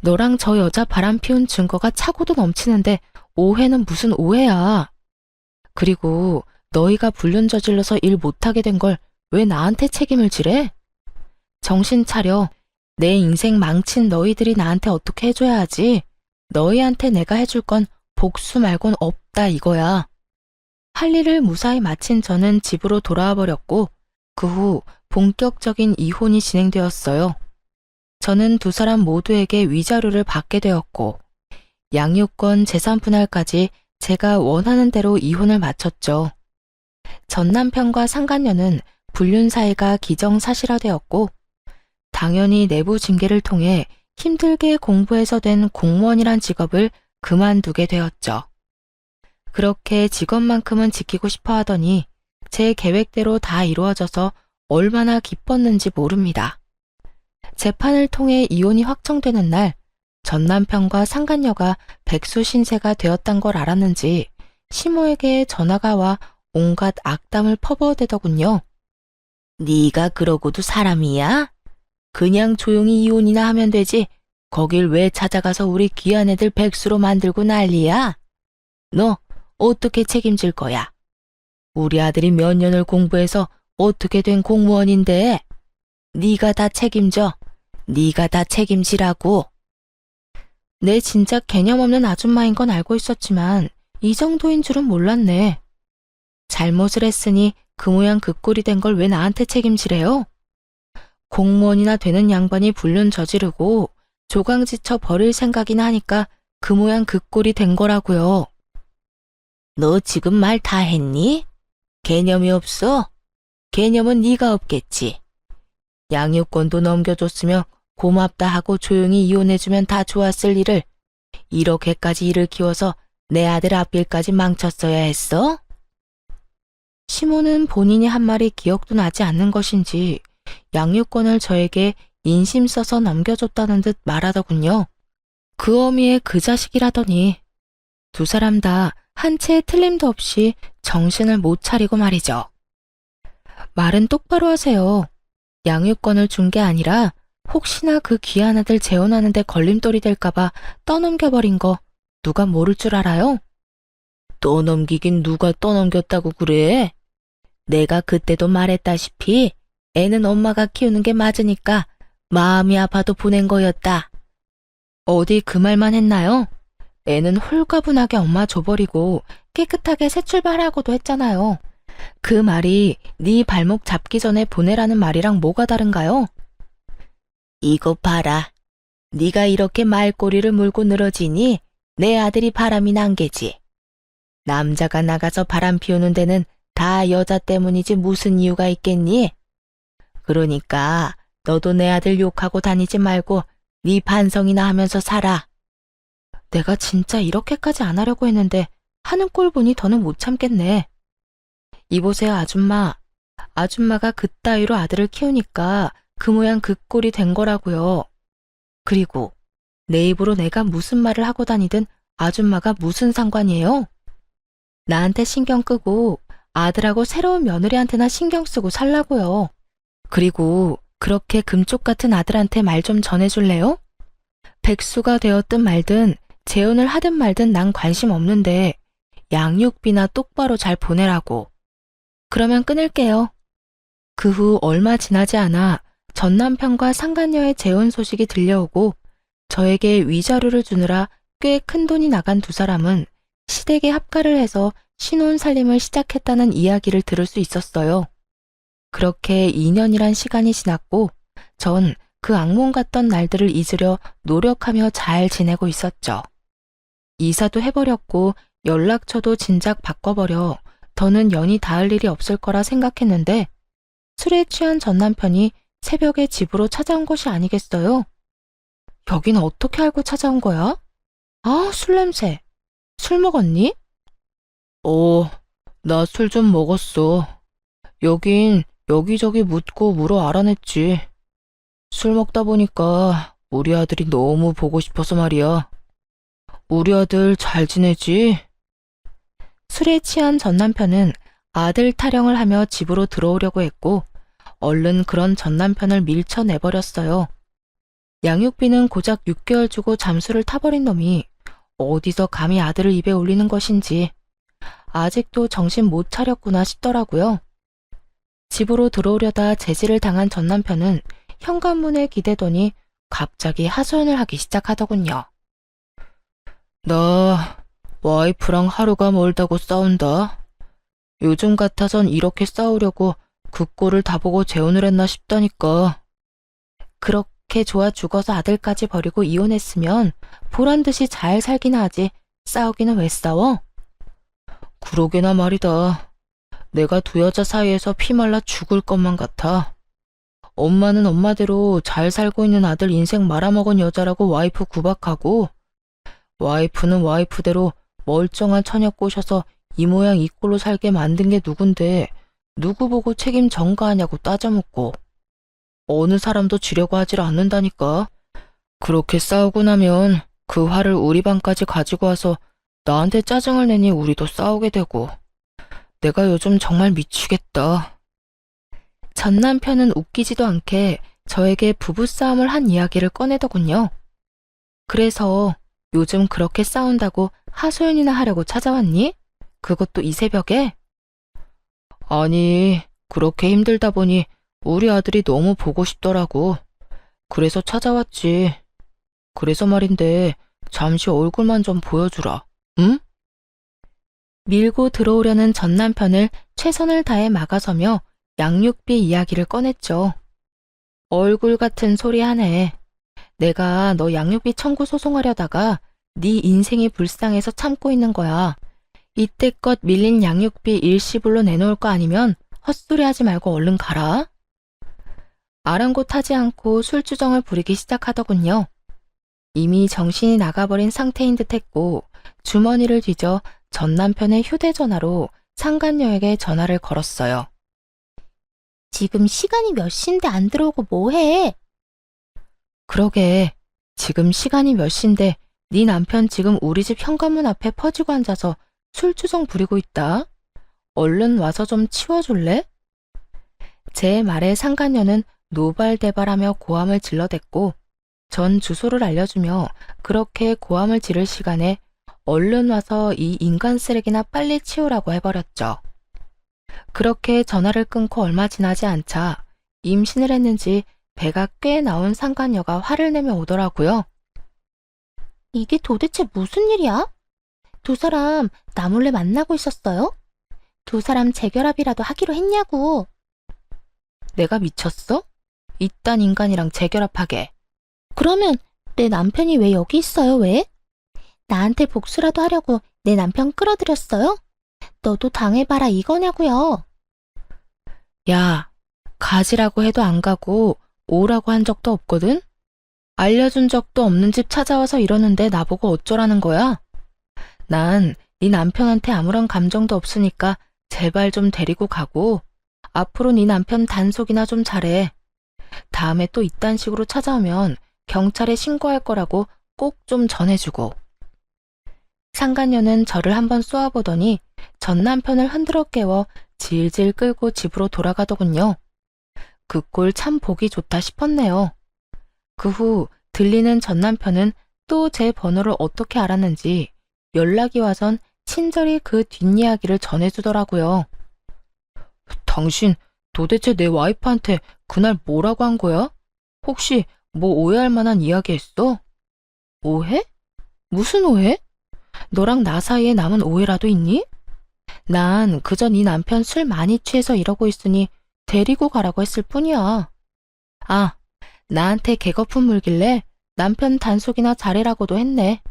너랑 저 여자 바람 피운 증거가 차고도 넘치는데 오해는 무슨 오해야. 그리고 너희가 불륜 저질러서 일 못하게 된 걸 왜 나한테 책임을 지래? 정신 차려. 내 인생 망친 너희들이 나한테 어떻게 해줘야 하지. 너희한테 내가 해줄 건 복수 말곤 없다 이거야. 할 일을 무사히 마친 저는 집으로 돌아와 버렸고 그 후 본격적인 이혼이 진행되었어요. 저는 두 사람 모두에게 위자료를 받게 되었고 양육권 재산 분할까지 제가 원하는 대로 이혼을 마쳤죠. 전 남편과 상간녀는 불륜 사이가 기정사실화되었고 당연히 내부 징계를 통해 힘들게 공부해서 된 공무원이란 직업을 그만두게 되었죠. 그렇게 직업만큼은 지키고 싶어 하더니 제 계획대로 다 이루어져서 얼마나 기뻤는지 모릅니다. 재판을 통해 이혼이 확정되는 날 전 남편과 상간녀가 백수 신세가 되었단 걸 알았는지 시모에게 전화가 와 온갖 악담을 퍼부어대더군요. 네가 그러고도 사람이야? 그냥 조용히 이혼이나 하면 되지. 거길 왜 찾아가서 우리 귀한 애들 백수로 만들고 난리야? 너 어떻게 책임질 거야? 우리 아들이 몇 년을 공부해서 어떻게 된 공무원인데? 네가 다 책임져. 네가 다 책임지라고. 내 진짜 개념 없는 아줌마인 건 알고 있었지만 이 정도인 줄은 몰랐네. 잘못을 했으니 그 모양 그 꼴이 된 걸 왜 나한테 책임지래요? 공무원이나 되는 양반이 불륜 저지르고 조강지쳐 버릴 생각이나 하니까 그 모양 그 꼴이 된 거라고요. 너 지금 말 다 했니? 개념이 없어? 개념은 네가 없겠지. 양육권도 넘겨줬으면 고맙다 하고 조용히 이혼해주면 다 좋았을 일을 이렇게까지 일을 키워서 내 아들 앞길까지 망쳤어야 했어? 시모는 본인이 한 말이 기억도 나지 않는 것인지 양육권을 저에게 인심 써서 넘겨줬다는 듯 말하더군요. 그 어미의 그 자식이라더니 두 사람 다 한 채의 틀림도 없이 정신을 못 차리고 말이죠. 말은 똑바로 하세요. 양육권을 준 게 아니라 혹시나 그 귀한 아들 재혼하는데 걸림돌이 될까봐 떠넘겨버린 거 누가 모를 줄 알아요? 떠넘기긴 누가 떠넘겼다고 그래? 내가 그때도 말했다시피 애는 엄마가 키우는 게 맞으니까 마음이 아파도 보낸 거였다. 어디 그 말만 했나요? 애는 홀가분하게 엄마 줘버리고 깨끗하게 새 출발하고도 했잖아요. 그 말이 네 발목 잡기 전에 보내라는 말이랑 뭐가 다른가요? 이거 봐라. 네가 이렇게 말꼬리를 물고 늘어지니 내 아들이 바람이 난 게지. 남자가 나가서 바람 피우는 데는 다 여자 때문이지 무슨 이유가 있겠니? 그러니까 너도 내 아들 욕하고 다니지 말고 네 반성이나 하면서 살아. 내가 진짜 이렇게까지 안 하려고 했는데 하는 꼴 보니 더는 못 참겠네. 이보세요 아줌마. 아줌마가 그따위로 아들을 키우니까 그 모양 그 꼴이 된 거라고요. 그리고 내 입으로 내가 무슨 말을 하고 다니든 아줌마가 무슨 상관이에요? 나한테 신경 끄고 아들하고 새로운 며느리한테나 신경 쓰고 살라고요. 그리고 그렇게 금쪽 같은 아들한테 말 좀 전해줄래요? 백수가 되었든 말든 재혼을 하든 말든 난 관심 없는데 양육비나 똑바로 잘 보내라고. 그러면 끊을게요. 그 후 얼마 지나지 않아 전 남편과 상간녀의 재혼 소식이 들려오고 저에게 위자료를 주느라 꽤 큰 돈이 나간 두 사람은 시댁에 합가를 해서 신혼 살림을 시작했다는 이야기를 들을 수 있었어요. 그렇게 2년이란 시간이 지났고 전 그 악몽 같던 날들을 잊으려 노력하며 잘 지내고 있었죠. 이사도 해버렸고 연락처도 진작 바꿔버려 더는 연이 닿을 일이 없을 거라 생각했는데 술에 취한 전 남편이 새벽에 집으로 찾아온 것이 아니겠어요? 여긴 어떻게 알고 찾아온 거야? 아, 술 냄새. 술 먹었니? 나 술 좀 먹었어. 여긴 여기저기 묻고 물어 알아냈지. 술 먹다 보니까 우리 아들이 너무 보고 싶어서 말이야. 우리 아들 잘 지내지? 술에 취한 전 남편은 아들 타령을 하며 집으로 들어오려고 했고 얼른 그런 전 남편을 밀쳐내버렸어요. 양육비는 고작 6개월 주고 잠수를 타버린 놈이 어디서 감히 아들을 입에 올리는 것인지 아직도 정신 못 차렸구나 싶더라고요. 집으로 들어오려다 제지를 당한 전 남편은 현관문에 기대더니 갑자기 하소연을 하기 시작하더군요. 나 와이프랑 하루가 멀다고 싸운다. 요즘 같아선 이렇게 싸우려고 그 꼴을 다 보고 재혼을 했나 싶다니까. 그렇게 좋아 죽어서 아들까지 버리고 이혼했으면 보란듯이 잘 살기나 하지 싸우기는 왜 싸워? 그러게나 말이다. 내가 두 여자 사이에서 피말라 죽을 것만 같아. 엄마는 엄마대로 잘 살고 있는 아들 인생 말아먹은 여자라고 와이프 구박하고 와이프는 와이프대로 멀쩡한 처녀 꼬셔서 이 모양 이 꼴로 살게 만든 게 누군데 누구 보고 책임 전가하냐고 따져묻고 어느 사람도 지려고 하질 않는다니까. 그렇게 싸우고 나면 그 화를 우리 방까지 가지고 와서 나한테 짜증을 내니 우리도 싸우게 되고. 내가 요즘 정말 미치겠다. 전 남편은 웃기지도 않게 저에게 부부싸움을 한 이야기를 꺼내더군요. 그래서 요즘 그렇게 싸운다고 하소연이나 하려고 찾아왔니? 그것도 이 새벽에? 아니, 그렇게 힘들다 보니 우리 아들이 너무 보고 싶더라고. 그래서 찾아왔지. 그래서 말인데 잠시 얼굴만 좀 보여주라. 응? 밀고 들어오려는 전 남편을 최선을 다해 막아서며 양육비 이야기를 꺼냈죠. 얼굴 같은 소리 하네. 내가 너 양육비 청구 소송하려다가 네 인생이 불쌍해서 참고 있는 거야. 이때껏 밀린 양육비 일시불로 내놓을 거 아니면 헛소리 하지 말고 얼른 가라. 아랑곳하지 않고 술주정을 부리기 시작하더군요. 이미 정신이 나가버린 상태인 듯했고 주머니를 뒤져 전 남편의 휴대전화로 상간녀에게 전화를 걸었어요. 지금 시간이 몇 시인데 안 들어오고 뭐해? 그러게, 지금 시간이 몇 시인데 네 남편 지금 우리 집 현관문 앞에 퍼지고 앉아서 술주정 부리고 있다. 얼른 와서 좀 치워줄래? 제 말에 상간녀는 노발대발하며 고함을 질러댔고 전 주소를 알려주며 그렇게 고함을 지를 시간에 얼른 와서 이 인간 쓰레기나 빨리 치우라고 해버렸죠. 그렇게 전화를 끊고 얼마 지나지 않자 임신을 했는지 배가 꽤 나온 상간녀가 화를 내며 오더라고요. 이게 도대체 무슨 일이야? 두 사람 나 몰래 만나고 있었어요? 두 사람 재결합이라도 하기로 했냐고. 내가 미쳤어? 이딴 인간이랑 재결합하게. 그러면 내 남편이 왜 여기 있어요, 왜? 나한테 복수라도 하려고 내 남편 끌어들였어요? 너도 당해봐라 이거냐고요. 야, 가지라고 해도 안 가고 오라고 한 적도 없거든? 알려준 적도 없는 집 찾아와서 이러는데 나보고 어쩌라는 거야? 난 네 남편한테 아무런 감정도 없으니까 제발 좀 데리고 가고 앞으로 네 남편 단속이나 좀 잘해. 다음에 또 이딴 식으로 찾아오면 경찰에 신고할 거라고 꼭 좀 전해주고. 상간녀는 저를 한번 쏘아보더니 전 남편을 흔들어 깨워 질질 끌고 집으로 돌아가더군요. 그 꼴 참 보기 좋다 싶었네요. 그 후 들리는 전 남편은 또 제 번호를 어떻게 알았는지 연락이 와선 친절히 그 뒷이야기를 전해주더라고요. 당신 도대체 내 와이프한테 그날 뭐라고 한 거야? 혹시 뭐 오해할 만한 이야기 했어? 오해? 무슨 오해? 너랑 나 사이에 남은 오해라도 있니? 난 그저 네 남편 술 많이 취해서 이러고 있으니 데리고 가라고 했을 뿐이야. 아, 나한테 개거품 물길래 남편 단속이나 잘해라고도 했네.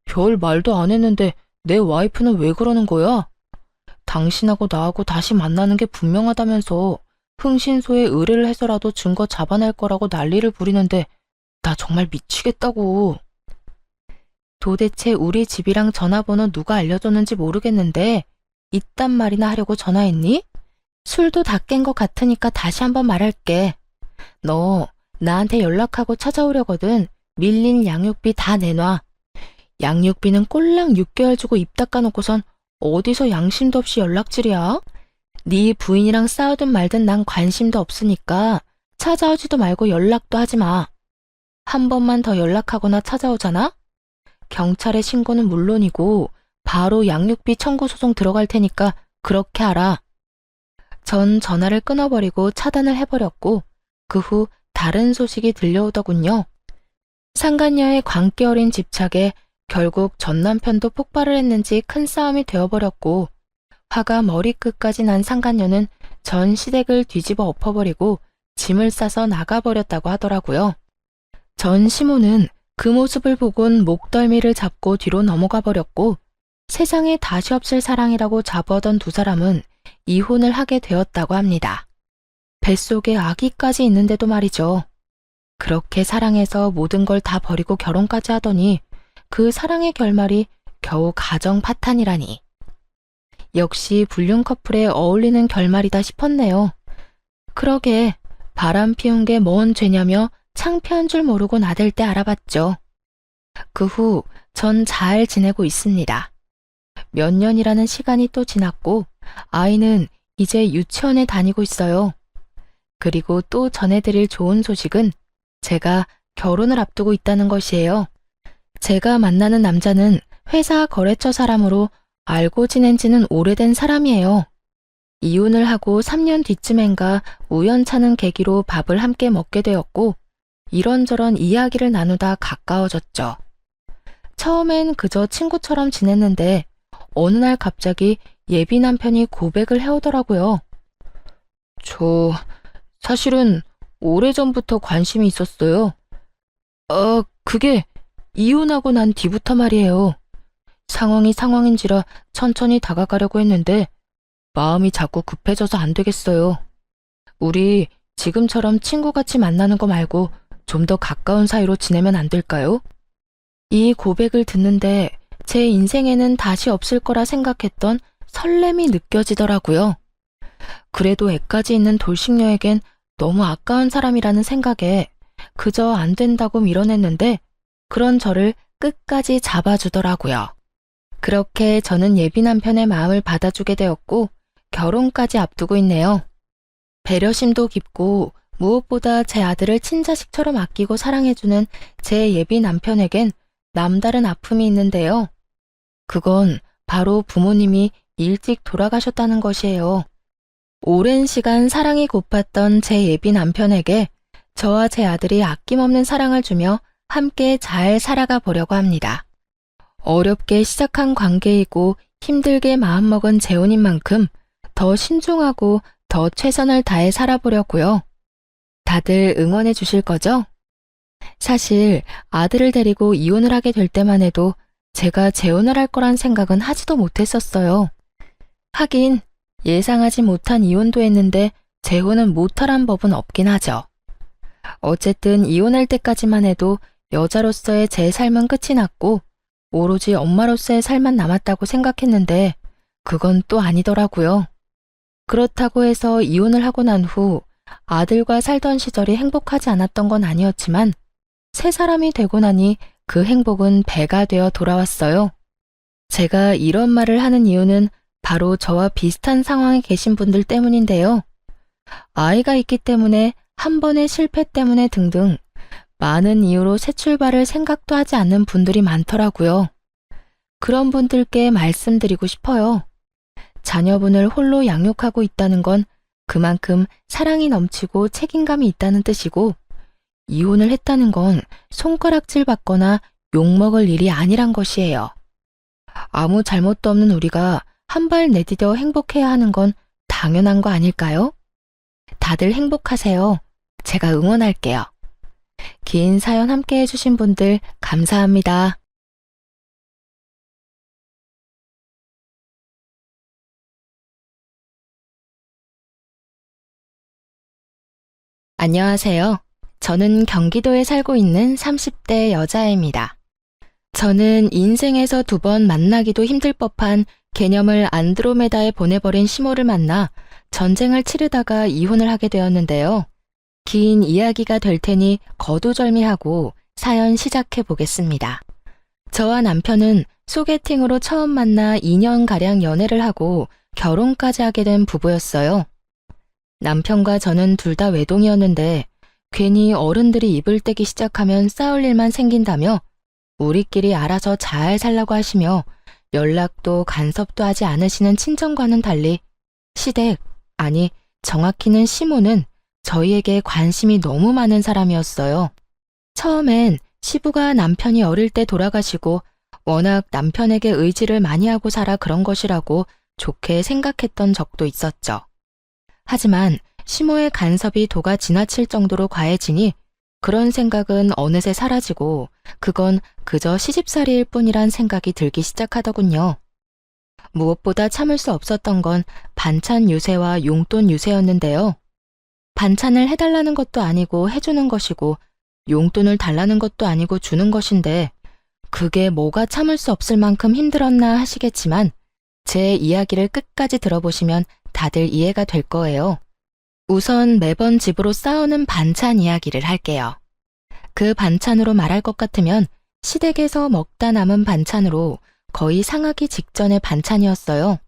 별 말도 안 했는데 내 와이프는 왜 그러는 거야? 당신하고 나하고 다시 만나는 게 분명하다면서 흥신소에 의뢰를 해서라도 증거 잡아낼 거라고 난리를 부리는데 나 정말 미치겠다고. 도대체 우리 집이랑 전화번호 누가 알려줬는지 모르겠는데 이딴 말이나 하려고 전화했니? 술도 다 깬 것 같으니까 다시 한번 말할게. 너 나한테 연락하고 찾아오려거든 밀린 양육비 다 내놔. 양육비는 꼴랑 6개월 주고 입 닦아놓고선 어디서 양심도 없이 연락질이야? 네 부인이랑 싸우든 말든 난 관심도 없으니까 찾아오지도 말고 연락도 하지 마. 한 번만 더 연락하거나 찾아오잖아? 경찰에 신고는 물론이고 바로 양육비 청구 소송 들어갈 테니까 그렇게 알아. 전 전화를 끊어버리고 차단을 해버렸고 그 후 다른 소식이 들려오더군요. 상간녀의 광기 어린 집착에 결국 전 남편도 폭발을 했는지 큰 싸움이 되어버렸고 화가 머리끝까지 난 상간녀는 전 시댁을 뒤집어 엎어버리고 짐을 싸서 나가버렸다고 하더라고요. 전 시모는 그 모습을 보곤 목덜미를 잡고 뒤로 넘어가 버렸고 세상에 다시 없을 사랑이라고 자부하던 두 사람은 이혼을 하게 되었다고 합니다. 뱃속에 아기까지 있는데도 말이죠. 그렇게 사랑해서 모든 걸 다 버리고 결혼까지 하더니 그 사랑의 결말이 겨우 가정 파탄이라니. 역시 불륜 커플에 어울리는 결말이다 싶었네요. 그러게 바람 피운 게 뭔 죄냐며 창피한 줄 모르고 나댈 때 알아봤죠. 그 후 전 잘 지내고 있습니다. 몇 년이라는 시간이 또 지났고 아이는 이제 유치원에 다니고 있어요. 그리고 또 전해드릴 좋은 소식은 제가 결혼을 앞두고 있다는 것이에요. 제가 만나는 남자는 회사 거래처 사람으로 알고 지낸 지는 오래된 사람이에요. 이혼을 하고 3년 뒤쯤엔가 우연찮은 계기로 밥을 함께 먹게 되었고 이런저런 이야기를 나누다 가까워졌죠. 처음엔 그저 친구처럼 지냈는데 어느 날 갑자기 예비 남편이 고백을 해오더라고요. 저 사실은 오래전부터 관심이 있었어요. 그게 이혼하고 난 뒤부터 말이에요. 상황이 상황인지라 천천히 다가가려고 했는데 마음이 자꾸 급해져서 안 되겠어요. 우리 지금처럼 친구같이 만나는 거 말고 좀 더 가까운 사이로 지내면 안 될까요? 이 고백을 듣는데 제 인생에는 다시 없을 거라 생각했던 설렘이 느껴지더라고요. 그래도 애까지 있는 돌싱녀에겐 너무 아까운 사람이라는 생각에 그저 안 된다고 밀어냈는데 그런 저를 끝까지 잡아주더라고요. 그렇게 저는 예비 남편의 마음을 받아주게 되었고 결혼까지 앞두고 있네요. 배려심도 깊고 무엇보다 제 아들을 친자식처럼 아끼고 사랑해주는 제 예비 남편에겐 남다른 아픔이 있는데요. 그건 바로 부모님이 일찍 돌아가셨다는 것이에요. 오랜 시간 사랑이 고팠던 제 예비 남편에게 저와 제 아들이 아낌없는 사랑을 주며 함께 잘 살아가 보려고 합니다. 어렵게 시작한 관계이고 힘들게 마음먹은 재혼인 만큼 더 신중하고 더 최선을 다해 살아보려고요. 다들 응원해 주실 거죠? 사실 아들을 데리고 이혼을 하게 될 때만 해도 제가 재혼을 할 거란 생각은 하지도 못했었어요. 하긴 예상하지 못한 이혼도 했는데 재혼은 못하란 법은 없긴 하죠. 어쨌든 이혼할 때까지만 해도 여자로서의 제 삶은 끝이 났고 오로지 엄마로서의 삶만 남았다고 생각했는데 그건 또 아니더라고요. 그렇다고 해서 이혼을 하고 난 후 아들과 살던 시절이 행복하지 않았던 건 아니었지만 새 사람이 되고 나니 그 행복은 배가 되어 돌아왔어요. 제가 이런 말을 하는 이유는 바로 저와 비슷한 상황에 계신 분들 때문인데요. 아이가 있기 때문에 한 번의 실패 때문에 등등 많은 이유로 새 출발을 생각도 하지 않는 분들이 많더라고요. 그런 분들께 말씀드리고 싶어요. 자녀분을 홀로 양육하고 있다는 건 그만큼 사랑이 넘치고 책임감이 있다는 뜻이고 이혼을 했다는 건 손가락질 받거나 욕먹을 일이 아니란 것이에요. 아무 잘못도 없는 우리가 한 발 내디뎌 행복해야 하는 건 당연한 거 아닐까요? 다들 행복하세요. 제가 응원할게요. 긴 사연 함께 해주신 분들 감사합니다. 안녕하세요. 저는 경기도에 살고 있는 30대 여자입니다. 저는 인생에서 2번 만나기도 힘들 법한 개념을 안드로메다에 보내버린 시모를 만나 전쟁을 치르다가 이혼을 하게 되었는데요. 긴 이야기가 될 테니 거두절미하고 사연 시작해 보겠습니다. 저와 남편은 소개팅으로 처음 만나 2년가량 연애를 하고 결혼까지 하게 된 부부였어요. 남편과 저는 둘 다 외동이었는데 괜히 어른들이 입을 떼기 시작하면 싸울 일만 생긴다며 우리끼리 알아서 잘 살라고 하시며 연락도 간섭도 하지 않으시는 친정과는 달리 시댁, 아니 정확히는 시모는 저희에게 관심이 너무 많은 사람이었어요. 처음엔 시부가 남편이 어릴 때 돌아가시고 워낙 남편에게 의지를 많이 하고 살아 그런 것이라고 좋게 생각했던 적도 있었죠. 하지만 시모의 간섭이 도가 지나칠 정도로 과해지니 그런 생각은 어느새 사라지고 그건 그저 시집살이일 뿐이란 생각이 들기 시작하더군요. 무엇보다 참을 수 없었던 건 반찬 유세와 용돈 유세였는데요. 반찬을 해달라는 것도 아니고 해주는 것이고 용돈을 달라는 것도 아니고 주는 것인데 그게 뭐가 참을 수 없을 만큼 힘들었나 하시겠지만 제 이야기를 끝까지 들어보시면 다들 이해가 될 거예요. 우선 매번 집으로 싸우는 반찬 이야기를 할게요. 그 반찬으로 말할 것 같으면 시댁에서 먹다 남은 반찬으로 거의 상하기 직전의 반찬이었어요.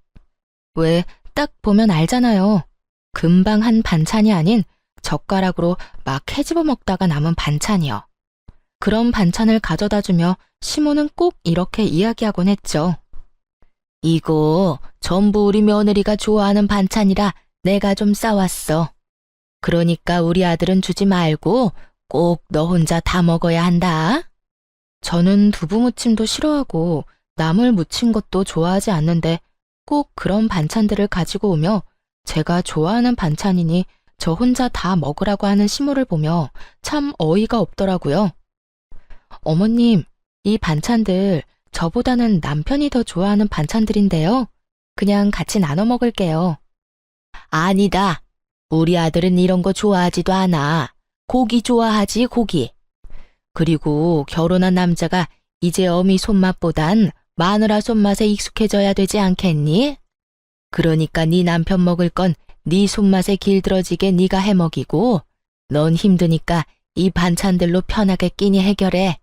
왜 딱 보면 알잖아요. 금방 한 반찬이 아닌 젓가락으로 막 헤집어 먹다가 남은 반찬이요. 그런 반찬을 가져다 주며 시모는 꼭 이렇게 이야기하곤 했죠. 이거 전부 우리 며느리가 좋아하는 반찬이라 내가 좀 싸왔어. 그러니까 우리 아들은 주지 말고 꼭 너 혼자 다 먹어야 한다. 저는 두부 무침도 싫어하고 나물 무친 것도 좋아하지 않는데 꼭 그런 반찬들을 가지고 오며 제가 좋아하는 반찬이니 저 혼자 다 먹으라고 하는 시모를 보며 참 어이가 없더라고요. 어머님, 이 반찬들 저보다는 남편이 더 좋아하는 반찬들인데요. 그냥 같이 나눠 먹을게요. 아니다. 우리 아들은 이런 거 좋아하지도 않아. 고기 좋아하지, 고기. 그리고 결혼한 남자가 이제 어미 손맛보단 마누라 손맛에 익숙해져야 되지 않겠니? 그러니까 네 남편 먹을 건 네 손맛에 길들어지게 네가 해 먹이고 넌 힘드니까 이 반찬들로 편하게 끼니 해결해.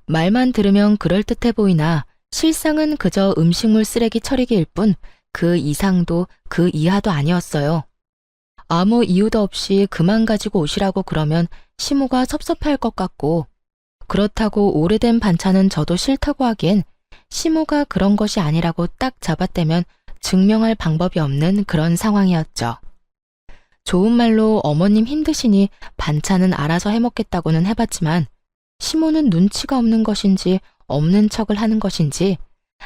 말만 들으면 그럴듯해 보이나 실상은 그저 음식물 쓰레기 처리기일 뿐 그 이상도 그 이하도 아니었어요. 아무 이유도 없이 그만 가지고 오시라고 그러면 시모가 섭섭할 것 같고 그렇다고 오래된 반찬은 저도 싫다고 하기엔 시모가 그런 것이 아니라고 딱 잡아떼면 증명할 방법이 없는 그런 상황이었죠. 좋은 말로 어머님 힘드시니 반찬은 알아서 해먹겠다고는 해봤지만 시모는 눈치가 없는 것인지 없는 척을 하는 것인지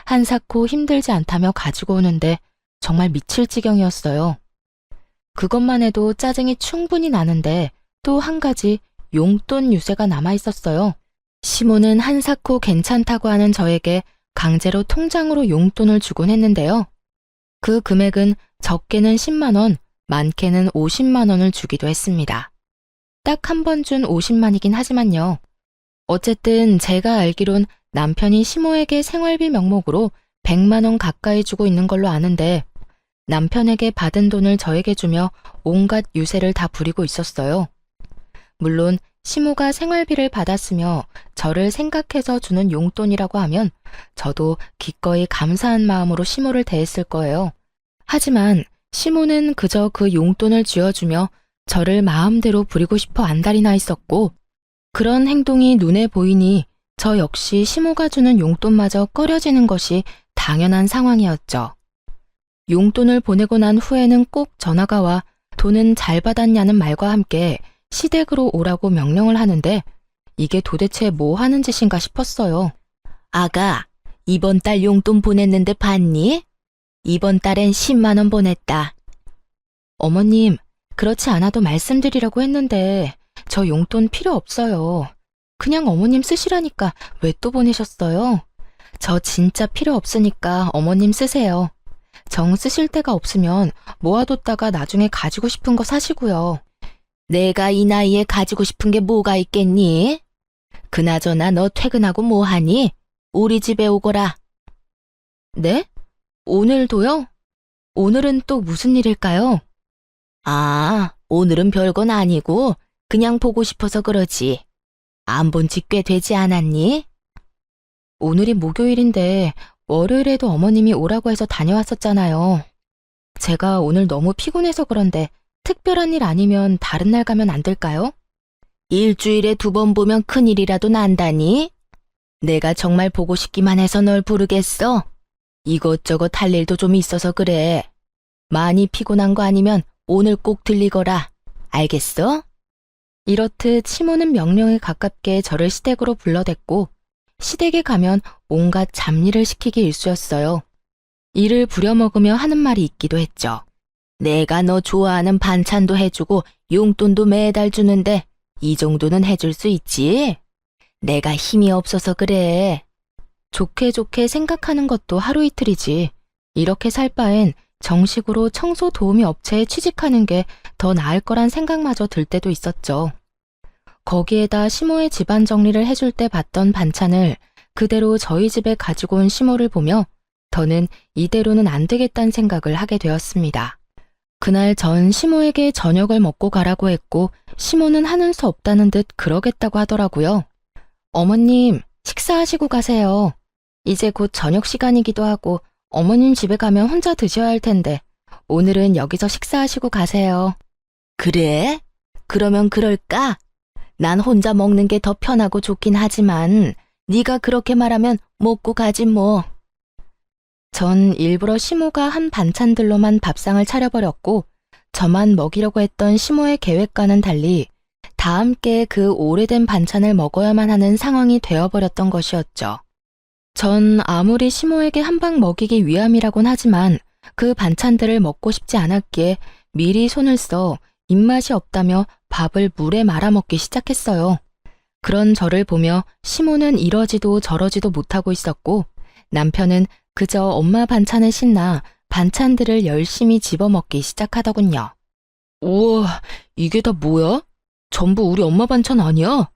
한사코 힘들지 않다며 가지고 오는데 정말 미칠 지경이었어요. 그것만 해도 짜증이 충분히 나는데 또 한 가지 용돈 유세가 남아있었어요. 시모는 한사코 괜찮다고 하는 저에게 강제로 통장으로 용돈을 주곤 했는데요. 그 금액은 적게는 10만 원, 많게는 50만 원을 주기도 했습니다. 딱 한 번 준 50만이긴 하지만요. 어쨌든 제가 알기론 남편이 시모에게 생활비 명목으로 100만 원 가까이 주고 있는 걸로 아는데 남편에게 받은 돈을 저에게 주며 온갖 유세를 다 부리고 있었어요. 물론 시모가 생활비를 받았으며 저를 생각해서 주는 용돈이라고 하면 저도 기꺼이 감사한 마음으로 시모를 대했을 거예요. 하지만 시모는 그저 그 용돈을 쥐어주며 저를 마음대로 부리고 싶어 안달이 나 있었고 그런 행동이 눈에 보이니 저 역시 시모가 주는 용돈마저 꺼려지는 것이 당연한 상황이었죠. 용돈을 보내고 난 후에는 꼭 전화가 와 돈은 잘 받았냐는 말과 함께 시댁으로 오라고 명령을 하는데 이게 도대체 뭐 하는 짓인가 싶었어요. 아가, 이번 달 용돈 보냈는데 봤니? 이번 달엔 10만 원 보냈다. 어머님, 그렇지 않아도 말씀드리려고 했는데 저 용돈 필요 없어요. 그냥 어머님 쓰시라니까 왜 또 보내셨어요? 저 진짜 필요 없으니까 어머님 쓰세요. 정 쓰실 데가 없으면 모아뒀다가 나중에 가지고 싶은 거 사시고요. 내가 이 나이에 가지고 싶은 게 뭐가 있겠니? 그나저나 너 퇴근하고 뭐 하니? 우리 집에 오거라. 네? 오늘도요? 오늘은 또 무슨 일일까요? 아, 오늘은 별건 아니고 그냥 보고 싶어서 그러지. 안 본 지 꽤 되지 않았니? 오늘이 목요일인데 월요일에도 어머님이 오라고 해서 다녀왔었잖아요. 제가 오늘 너무 피곤해서 그런데 특별한 일 아니면 다른 날 가면 안 될까요? 일주일에 2번 보면 큰일이라도 난다니? 내가 정말 보고 싶기만 해서 널 부르겠어? 이것저것 할 일도 좀 있어서 그래. 많이 피곤한 거 아니면 오늘 꼭 들리거라. 알겠어? 이렇듯 시모는 명령에 가깝게 저를 시댁으로 불러댔고 시댁에 가면 온갖 잡일을 시키기 일쑤였어요. 이를 부려먹으며 하는 말이 있기도 했죠. 내가 너 좋아하는 반찬도 해주고 용돈도 매달 주는데 이 정도는 해줄 수 있지? 내가 힘이 없어서 그래. 좋게 좋게 생각하는 것도 하루 이틀이지. 이렇게 살 바엔 정식으로 청소 도우미 업체에 취직하는 게 더 나을 거란 생각마저 들 때도 있었죠. 거기에다 시모의 집안 정리를 해줄 때 봤던 반찬을 그대로 저희 집에 가지고 온 시모를 보며 더는 이대로는 안 되겠다는 생각을 하게 되었습니다. 그날 전 시모에게 저녁을 먹고 가라고 했고 시모는 하는 수 없다는 듯 그러겠다고 하더라고요. 어머님, 식사하시고 가세요. 이제 곧 저녁 시간이기도 하고 어머님 집에 가면 혼자 드셔야 할 텐데 오늘은 여기서 식사하시고 가세요. 그래? 그러면 그럴까? 난 혼자 먹는 게 더 편하고 좋긴 하지만 네가 그렇게 말하면 먹고 가지 뭐. 전 일부러 시모가 한 반찬들로만 밥상을 차려버렸고 저만 먹이려고 했던 시모의 계획과는 달리 다 함께 그 오래된 반찬을 먹어야만 하는 상황이 되어버렸던 것이었죠. 전 아무리 시모에게 한 방 먹이기 위함이라곤 하지만 그 반찬들을 먹고 싶지 않았기에 미리 손을 써 입맛이 없다며 밥을 물에 말아 먹기 시작했어요. 그런 저를 보며 시모는 이러지도 저러지도 못하고 있었고 남편은 그저 엄마 반찬에 신나 반찬들을 열심히 집어먹기 시작하더군요. 우와, 이게 다 뭐야? 전부 우리 엄마 반찬 아니야?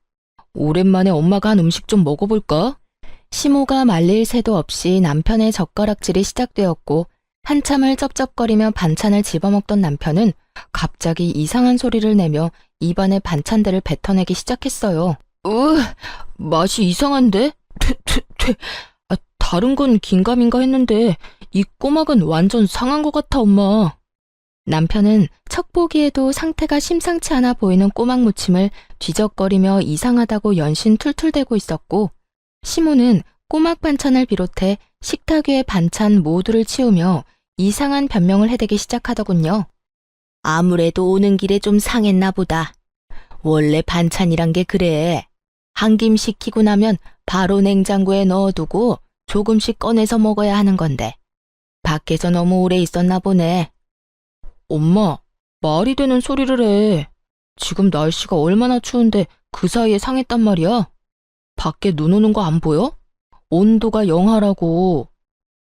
오랜만에 엄마가 한 음식 좀 먹어볼까? 시모가 말릴 새도 없이 남편의 젓가락질이 시작되었고 한참을 쩝쩝거리며 반찬을 집어먹던 남편은 갑자기 이상한 소리를 내며 입안에 반찬들을 뱉어내기 시작했어요. 맛이 이상한데? 다른 건 긴가민가 했는데 이 꼬막은 완전 상한 것 같아, 엄마. 남편은 척 보기에도 상태가 심상치 않아 보이는 꼬막 무침을 뒤적거리며 이상하다고 연신 툴툴대고 있었고 시모는 꼬막 반찬을 비롯해 식탁 위의 반찬 모두를 치우며 이상한 변명을 해대기 시작하더군요. 아무래도 오는 길에 좀 상했나 보다. 원래 반찬이란 게 그래. 한 김 식히고 나면 바로 냉장고에 넣어두고 조금씩 꺼내서 먹어야 하는 건데 밖에서 너무 오래 있었나 보네. 엄마, 말이 되는 소리를 해. 지금 날씨가 얼마나 추운데 그 사이에 상했단 말이야? 밖에 눈 오는 거 안 보여? 온도가 영하라고.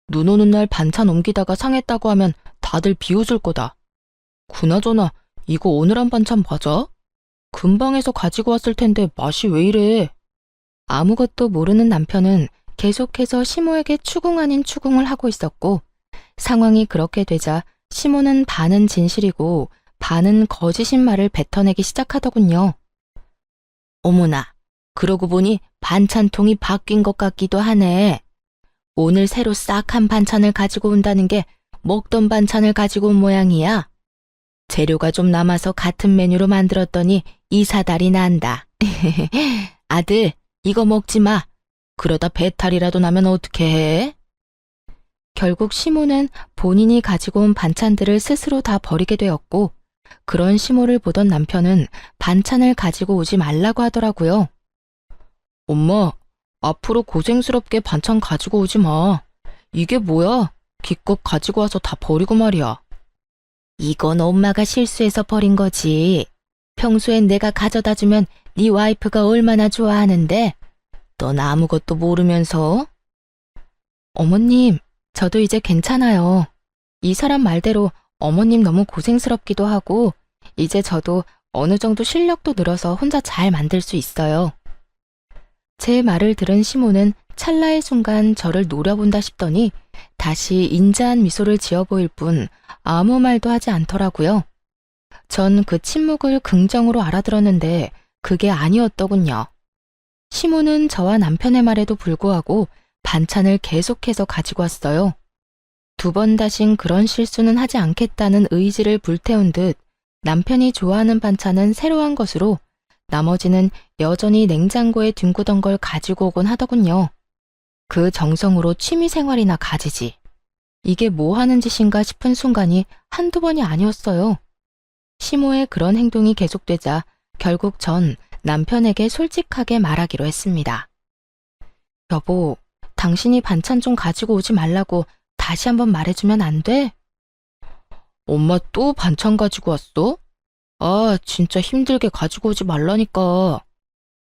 눈 오는 날 반찬 옮기다가 상했다고 하면 다들 비웃을 거다. 그나저나 이거 오늘 한 반찬 맞아? 금방에서 가지고 왔을 텐데 맛이 왜 이래? 아무것도 모르는 남편은 계속해서 시모에게 추궁 아닌 추궁을 하고 있었고 상황이 그렇게 되자 시모는 반은 진실이고 반은 거짓인 말을 뱉어내기 시작하더군요. 어머나, 그러고 보니 반찬통이 바뀐 것 같기도 하네. 오늘 새로 싹 한 반찬을 가지고 온다는 게 먹던 반찬을 가지고 온 모양이야. 재료가 좀 남아서 같은 메뉴로 만들었더니 이사달이 난다. 아들, 이거 먹지 마. 그러다 배탈이라도 나면 어떻게 해? 결국 시모는 본인이 가지고 온 반찬들을 스스로 다 버리게 되었고 그런 시모를 보던 남편은 반찬을 가지고 오지 말라고 하더라고요. 엄마, 앞으로 고생스럽게 반찬 가지고 오지 마. 이게 뭐야? 기껏 가지고 와서 다 버리고 말이야. 이건 엄마가 실수해서 버린 거지. 평소엔 내가 가져다 주면 네 와이프가 얼마나 좋아하는데 넌 아무것도 모르면서. 어머님, 저도 이제 괜찮아요. 이 사람 말대로 어머님 너무 고생스럽기도 하고 이제 저도 어느 정도 실력도 늘어서 혼자 잘 만들 수 있어요. 제 말을 들은 시모는 찰나의 순간 저를 노려본다 싶더니 다시 인자한 미소를 지어 보일 뿐 아무 말도 하지 않더라고요. 전 그 침묵을 긍정으로 알아들었는데 그게 아니었더군요. 시모는 저와 남편의 말에도 불구하고 반찬을 계속해서 가지고 왔어요. 두 번 다신 그런 실수는 하지 않겠다는 의지를 불태운 듯 남편이 좋아하는 반찬은 새로 한 것으로 나머지는 여전히 냉장고에 둔구던 걸 가지고 오곤 하더군요. 그 정성으로 취미생활이나 가지지. 이게 뭐 하는 짓인가 싶은 순간이 한두 번이 아니었어요. 시모의 그런 행동이 계속되자 결국 전 남편에게 솔직하게 말하기로 했습니다. 여보, 당신이 반찬 좀 가지고 오지 말라고 다시 한번 말해주면 안 돼? 엄마 또 반찬 가지고 왔어? 아, 진짜 힘들게 가지고 오지 말라니까.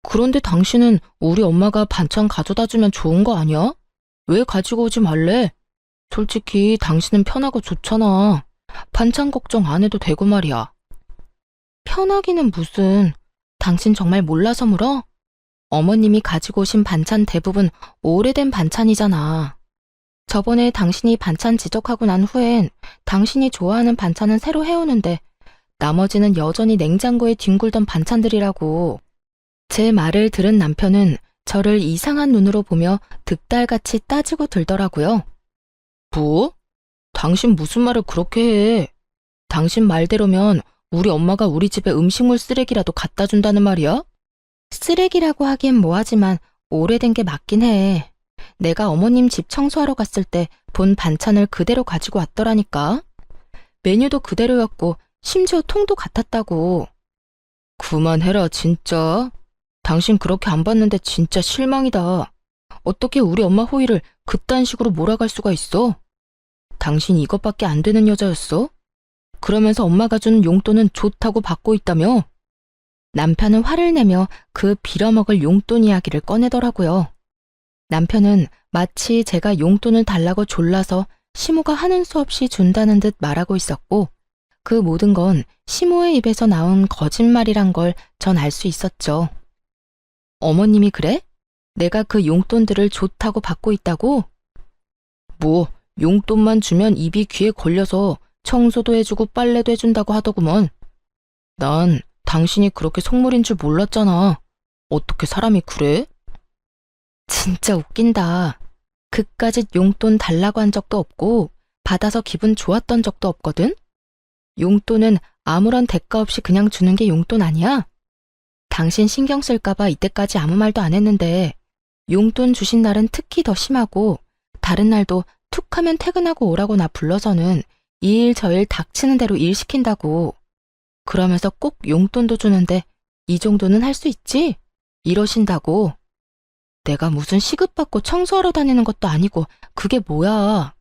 그런데 당신은 우리 엄마가 반찬 가져다 주면 좋은 거 아니야? 왜 가지고 오지 말래? 솔직히 당신은 편하고 좋잖아. 반찬 걱정 안 해도 되고 말이야. 편하기는 무슨. 당신 정말 몰라서 물어? 어머님이 가지고 오신 반찬 대부분 오래된 반찬이잖아. 저번에 당신이 반찬 지적하고 난 후엔 당신이 좋아하는 반찬은 새로 해오는데 나머지는 여전히 냉장고에 뒹굴던 반찬들이라고. 제 말을 들은 남편은 저를 이상한 눈으로 보며 득달같이 따지고 들더라고요. 뭐? 당신 무슨 말을 그렇게 해? 당신 말대로면 우리 엄마가 우리 집에 음식물 쓰레기라도 갖다 준다는 말이야? 쓰레기라고 하기엔 뭐하지만 오래된 게 맞긴 해. 내가 어머님 집 청소하러 갔을 때 본 반찬을 그대로 가지고 왔더라니까. 메뉴도 그대로였고 심지어 통도 같았다고. 그만해라 진짜. 당신 그렇게 안 봤는데 진짜 실망이다. 어떻게 우리 엄마 호의를 그딴 식으로 몰아갈 수가 있어? 당신 이것밖에 안 되는 여자였어? 그러면서 엄마가 준 용돈은 좋다고 받고 있다며? 남편은 화를 내며 그 빌어먹을 용돈 이야기를 꺼내더라고요. 남편은 마치 제가 용돈을 달라고 졸라서 시모가 하는 수 없이 준다는 듯 말하고 있었고, 그 모든 건 시모의 입에서 나온 거짓말이란 걸 전 알 수 있었죠. 어머님이 그래? 내가 그 용돈들을 좋다고 받고 있다고? 뭐 용돈만 주면 입이 귀에 걸려서 청소도 해주고 빨래도 해준다고 하더구먼. 난 당신이 그렇게 속물인 줄 몰랐잖아. 어떻게 사람이 그래? 진짜 웃긴다. 그까짓 용돈 달라고 한 적도 없고 받아서 기분 좋았던 적도 없거든? 용돈은 아무런 대가 없이 그냥 주는 게 용돈 아니야? 당신 신경 쓸까봐 이때까지 아무 말도 안 했는데 용돈 주신 날은 특히 더 심하고 다른 날도 툭 하면 퇴근하고 오라고 나 불러서는 이 일 저 일 닥치는 대로 일 시킨다고. 그러면서 꼭 용돈도 주는데 이 정도는 할 수 있지? 이러신다고. 내가 무슨 시급받고 청소하러 다니는 것도 아니고 그게 뭐야.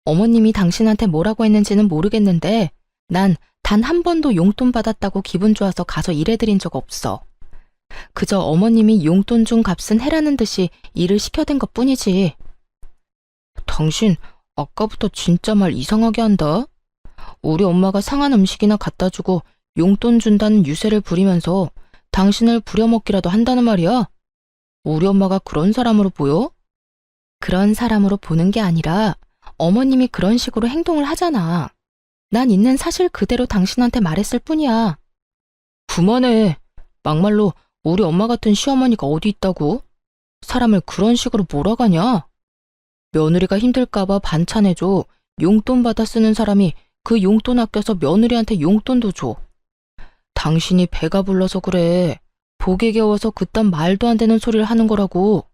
어머님이 당신한테 뭐라고 했는지는 모르겠는데 난 단 한 번도 용돈 받았다고 기분 좋아서 가서 일해드린 적 없어. 그저 어머님이 용돈 준 값은 해라는 듯이 일을 시켜댄 것 뿐이지. 당신 아까부터 진짜 말 이상하게 한다. 우리 엄마가 상한 음식이나 갖다 주고 용돈 준다는 유세를 부리면서 당신을 부려먹기라도 한다는 말이야? 우리 엄마가 그런 사람으로 보여? 그런 사람으로 보는 게 아니라 어머님이 그런 식으로 행동을 하잖아. 난 있는 사실 그대로 당신한테 말했을 뿐이야. 그만해. 막말로 우리 엄마 같은 시어머니가 어디 있다고? 사람을 그런 식으로 몰아가냐? 며느리가 힘들까봐 반찬해줘. 용돈 받아 쓰는 사람이 그 용돈 아껴서 며느리한테 용돈도 줘. 당신이 배가 불러서 그래. 복에 겨워서 그딴 말도 안 되는 소리를 하는 거라고.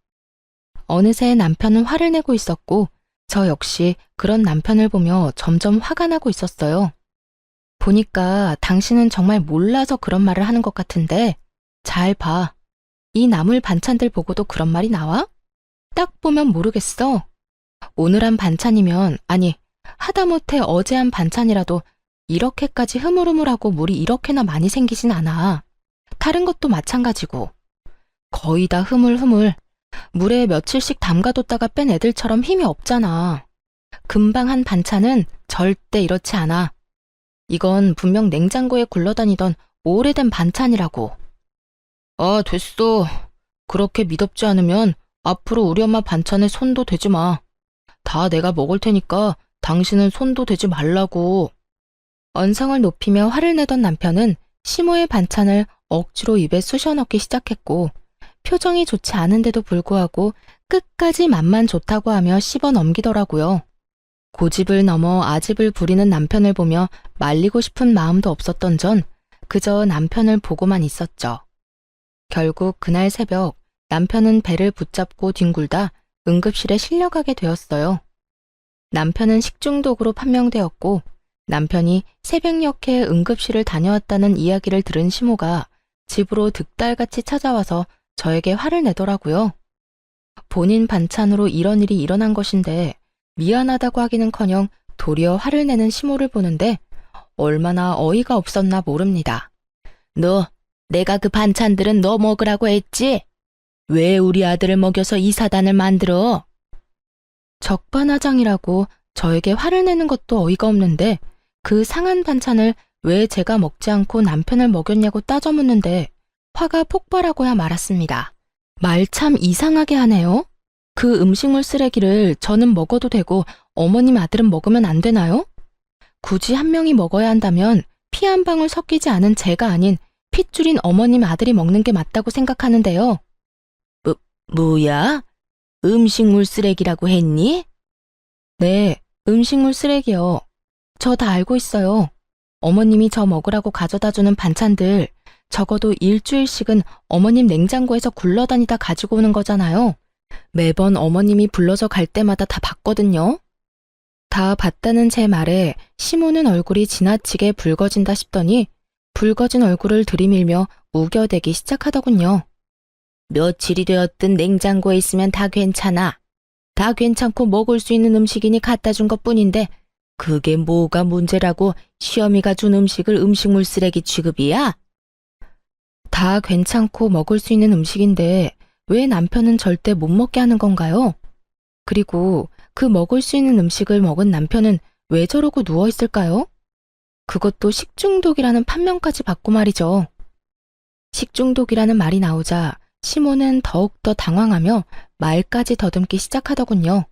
어느새 남편은 화를 내고 있었고 저 역시 그런 남편을 보며 점점 화가 나고 있었어요. 보니까 당신은 정말 몰라서 그런 말을 하는 것 같은데 잘 봐. 이 나물 반찬들 보고도 그런 말이 나와? 딱 보면 모르겠어. 오늘 한 반찬이면 아니 하다못해 어제 한 반찬이라도 이렇게까지 흐물흐물하고 물이 이렇게나 많이 생기진 않아. 다른 것도 마찬가지고. 거의 다 흐물흐물. 물에 며칠씩 담가뒀다가 뺀 애들처럼 힘이 없잖아. 금방 한 반찬은 절대 이렇지 않아. 이건 분명 냉장고에 굴러다니던 오래된 반찬이라고. 아, 됐어. 그렇게 미덥지 않으면 앞으로 우리 엄마 반찬에 손도 대지 마. 다 내가 먹을 테니까 당신은 손도 대지 말라고. 언성을 높이며 화를 내던 남편은 시모의 반찬을 억지로 입에 쑤셔 넣기 시작했고 표정이 좋지 않은데도 불구하고 끝까지 맛만 좋다고 하며 씹어 넘기더라고요. 고집을 넘어 아집을 부리는 남편을 보며 말리고 싶은 마음도 없었던 전 그저 남편을 보고만 있었죠. 결국 그날 새벽 남편은 배를 붙잡고 뒹굴다 응급실에 실려가게 되었어요. 남편은 식중독으로 판명되었고 남편이 새벽녘에 응급실을 다녀왔다는 이야기를 들은 시모가 집으로 득달같이 찾아와서 저에게 화를 내더라고요. 본인 반찬으로 이런 일이 일어난 것인데 미안하다고 하기는커녕 도리어 화를 내는 시모를 보는데 얼마나 어이가 없었나 모릅니다. 너, 내가 그 반찬들은 너 먹으라고 했지? 왜 우리 아들을 먹여서 이 사단을 만들어? 적반하장이라고 저에게 화를 내는 것도 어이가 없는데 그 상한 반찬을 왜 제가 먹지 않고 남편을 먹였냐고 따져 묻는데 화가 폭발하고야 말았습니다. 말 참 이상하게 하네요. 그 음식물 쓰레기를 저는 먹어도 되고 어머님 아들은 먹으면 안 되나요? 굳이 한 명이 먹어야 한다면 피 한 방울 섞이지 않은 제가 아닌 핏줄인 어머님 아들이 먹는 게 맞다고 생각하는데요. 뭐야? 음식물 쓰레기라고 했니? 네, 음식물 쓰레기요. 저 다 알고 있어요. 어머님이 저 먹으라고 가져다 주는 반찬들 적어도 일주일씩은 어머님 냉장고에서 굴러다니다 가지고 오는 거잖아요. 매번 어머님이 불러서 갈 때마다 다 봤거든요. 다 봤다는 제 말에 시모는 얼굴이 지나치게 붉어진다 싶더니 붉어진 얼굴을 들이밀며 우겨대기 시작하더군요. 며칠이 되었든 냉장고에 있으면 다 괜찮아. 다 괜찮고 먹을 수 있는 음식이니 갖다 준 것뿐인데 그게 뭐가 문제라고 시어미가 준 음식을 음식물 쓰레기 취급이야? 다 괜찮고 먹을 수 있는 음식인데 왜 남편은 절대 못 먹게 하는 건가요? 그리고 그 먹을 수 있는 음식을 먹은 남편은 왜 저러고 누워 있을까요? 그것도 식중독이라는 판명까지 받고 말이죠. 식중독이라는 말이 나오자 시모는 더욱더 당황하며 말까지 더듬기 시작하더군요.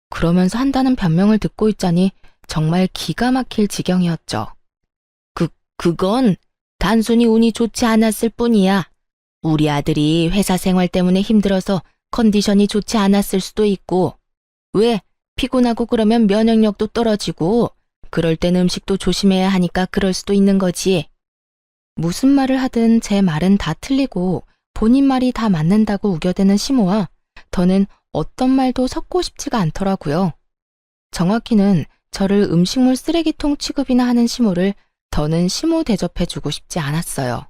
그러면서 한다는 변명을 듣고 있자니 정말 기가 막힐 지경이었죠. 그건 단순히 운이 좋지 않았을 뿐이야. 우리 아들이 회사 생활 때문에 힘들어서 컨디션이 좋지 않았을 수도 있고, 왜 피곤하고 그러면 면역력도 떨어지고, 그럴 땐 음식도 조심해야 하니까 그럴 수도 있는 거지. 무슨 말을 하든 제 말은 다 틀리고 본인 말이 다 맞는다고 우겨대는 시모와 더는 어떤 말도 섞고 싶지가 않더라고요. 정확히는 저를 음식물 쓰레기통 취급이나 하는 시모를 더는 시모 대접해주고 싶지 않았어요.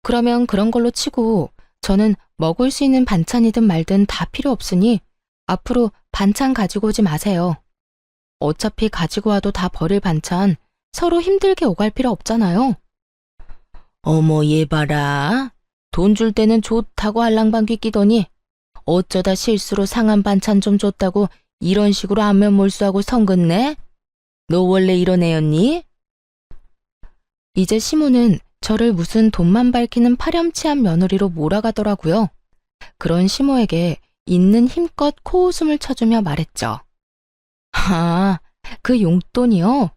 그러면 그런 걸로 치고 저는 먹을 수 있는 반찬이든 말든 다 필요 없으니 앞으로 반찬 가지고 오지 마세요. 어차피 가지고 와도 다 버릴 반찬 서로 힘들게 오갈 필요 없잖아요. 어머 얘 봐라. 돈 줄 때는 좋다고 알랑방귀 끼더니 어쩌다 실수로 상한 반찬 좀 줬다고 이런 식으로 안면 몰수하고 성긋네? 너 원래 이런 애였니? 이제 시모는 저를 무슨 돈만 밝히는 파렴치한 며느리로 몰아가더라고요. 그런 시모에게 있는 힘껏 코웃음을 쳐주며 말했죠. 아, 그 용돈이요?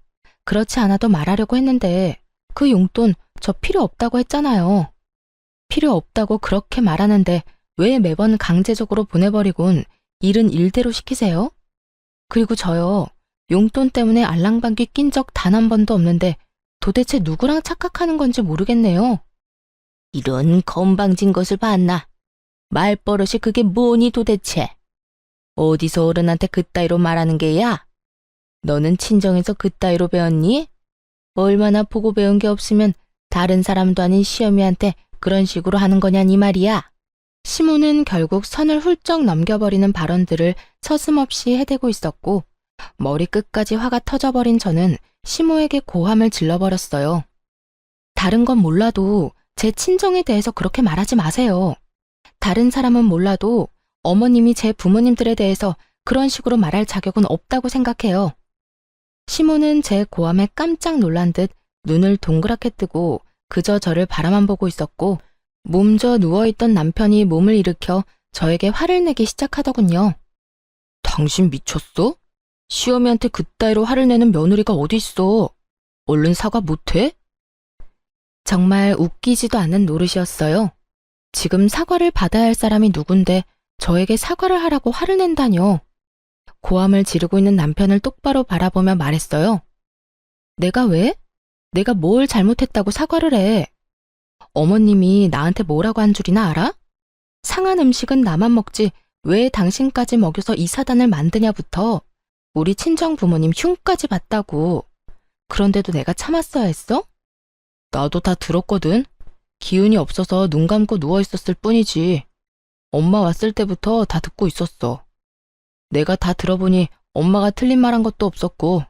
그렇지 않아도 말하려고 했는데 그 용돈 저 필요 없다고 했잖아요. 필요 없다고 그렇게 말하는데 왜 매번 강제적으로 보내버리곤 일은 일대로 시키세요? 그리고 저요, 용돈 때문에 알랑방귀 낀 적 단 한 번도 없는데 도대체 누구랑 착각하는 건지 모르겠네요. 이런 건방진 것을 봤나? 말버릇이 그게 뭐니 도대체? 어디서 어른한테 그따위로 말하는 게야? 너는 친정에서 그따위로 배웠니? 얼마나 보고 배운 게 없으면 다른 사람도 아닌 시어미한테 그런 식으로 하는 거냐니 말이야. 시모는 결국 선을 훌쩍 넘겨버리는 발언들을 서슴없이 해대고 있었고 머리끝까지 화가 터져버린 저는 시모에게 고함을 질러버렸어요. 다른 건 몰라도 제 친정에 대해서 그렇게 말하지 마세요. 다른 사람은 몰라도 어머님이 제 부모님들에 대해서 그런 식으로 말할 자격은 없다고 생각해요. 시모는 제 고함에 깜짝 놀란 듯 눈을 동그랗게 뜨고 그저 저를 바라만 보고 있었고 몸져 누워있던 남편이 몸을 일으켜 저에게 화를 내기 시작하더군요. 당신 미쳤어? 시어미한테 그따위로 화를 내는 며느리가 어디 있어? 얼른 사과 못해? 정말 웃기지도 않은 노릇이었어요. 지금 사과를 받아야 할 사람이 누군데 저에게 사과를 하라고 화를 낸다뇨. 고함을 지르고 있는 남편을 똑바로 바라보며 말했어요. 내가 왜? 내가 뭘 잘못했다고 사과를 해? 어머님이 나한테 뭐라고 한 줄이나 알아? 상한 음식은 나만 먹지 왜 당신까지 먹여서 이 사단을 만드냐부터 우리 친정 부모님 흉까지 봤다고. 그런데도 내가 참았어야 했어? 나도 다 들었거든. 기운이 없어서 눈 감고 누워있었을 뿐이지. 엄마 왔을 때부터 다 듣고 있었어. 내가 다 들어보니 엄마가 틀린 말 한 것도 없었고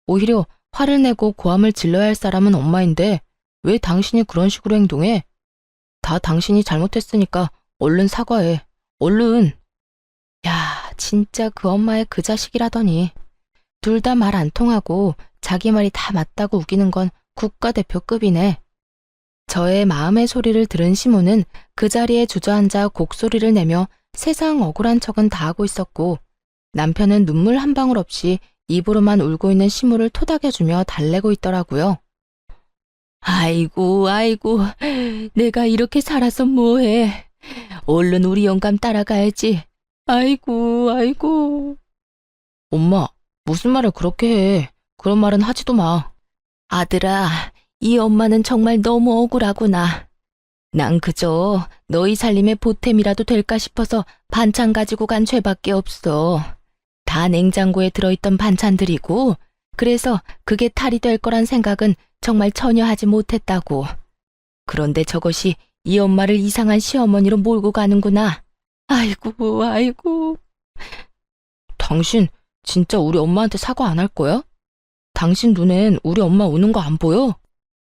오히려 화를 내고 고함을 질러야 할 사람은 엄마인데 왜 당신이 그런 식으로 행동해? 다 당신이 잘못했으니까 얼른 사과해. 얼른. 야, 진짜 그 엄마의 그 자식이라더니. 둘 다 말 안 통하고 자기 말이 다 맞다고 우기는 건 국가대표급이네. 저의 마음의 소리를 들은 시모는 그 자리에 주저앉아 곡소리를 내며 세상 억울한 척은 다 하고 있었고 남편은 눈물 한 방울 없이 입으로만 울고 있는 시모를 토닥여주며 달래고 있더라고요. 아이고, 아이고, 내가 이렇게 살아서 뭐해. 얼른 우리 영감 따라가야지. 아이고, 아이고. 엄마, 무슨 말을 그렇게 해. 그런 말은 하지도 마. 아들아, 이 엄마는 정말 너무 억울하구나. 난 그저 너희 살림의 보탬이라도 될까 싶어서 반찬 가지고 간 죄밖에 없어. 다 냉장고에 들어있던 반찬들이고, 그래서 그게 탈이 될 거란 생각은 정말 전혀 하지 못했다고. 그런데 저것이 이 엄마를 이상한 시어머니로 몰고 가는구나. 아이고, 아이고. 당신 진짜 우리 엄마한테 사과 안 할 거야? 당신 눈엔 우리 엄마 우는 거 안 보여?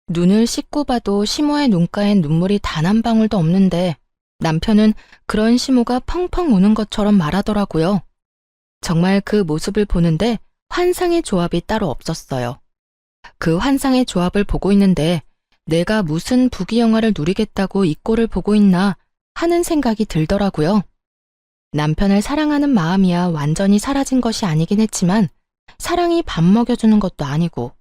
눈을 씻고 봐도 시모의 눈가엔 눈물이 단 한 방울도 없는데 남편은 그런 시모가 펑펑 우는 것처럼 말하더라고요. 정말 그 모습을 보는데 환상의 조합이 따로 없었어요. 그 환상의 조합을 보고 있는데 내가 무슨 부귀영화를 누리겠다고 이 꼴을 보고 있나 하는 생각이 들더라고요. 남편을 사랑하는 마음이야 완전히 사라진 것이 아니긴 했지만 사랑이 밥 먹여주는 것도 아니고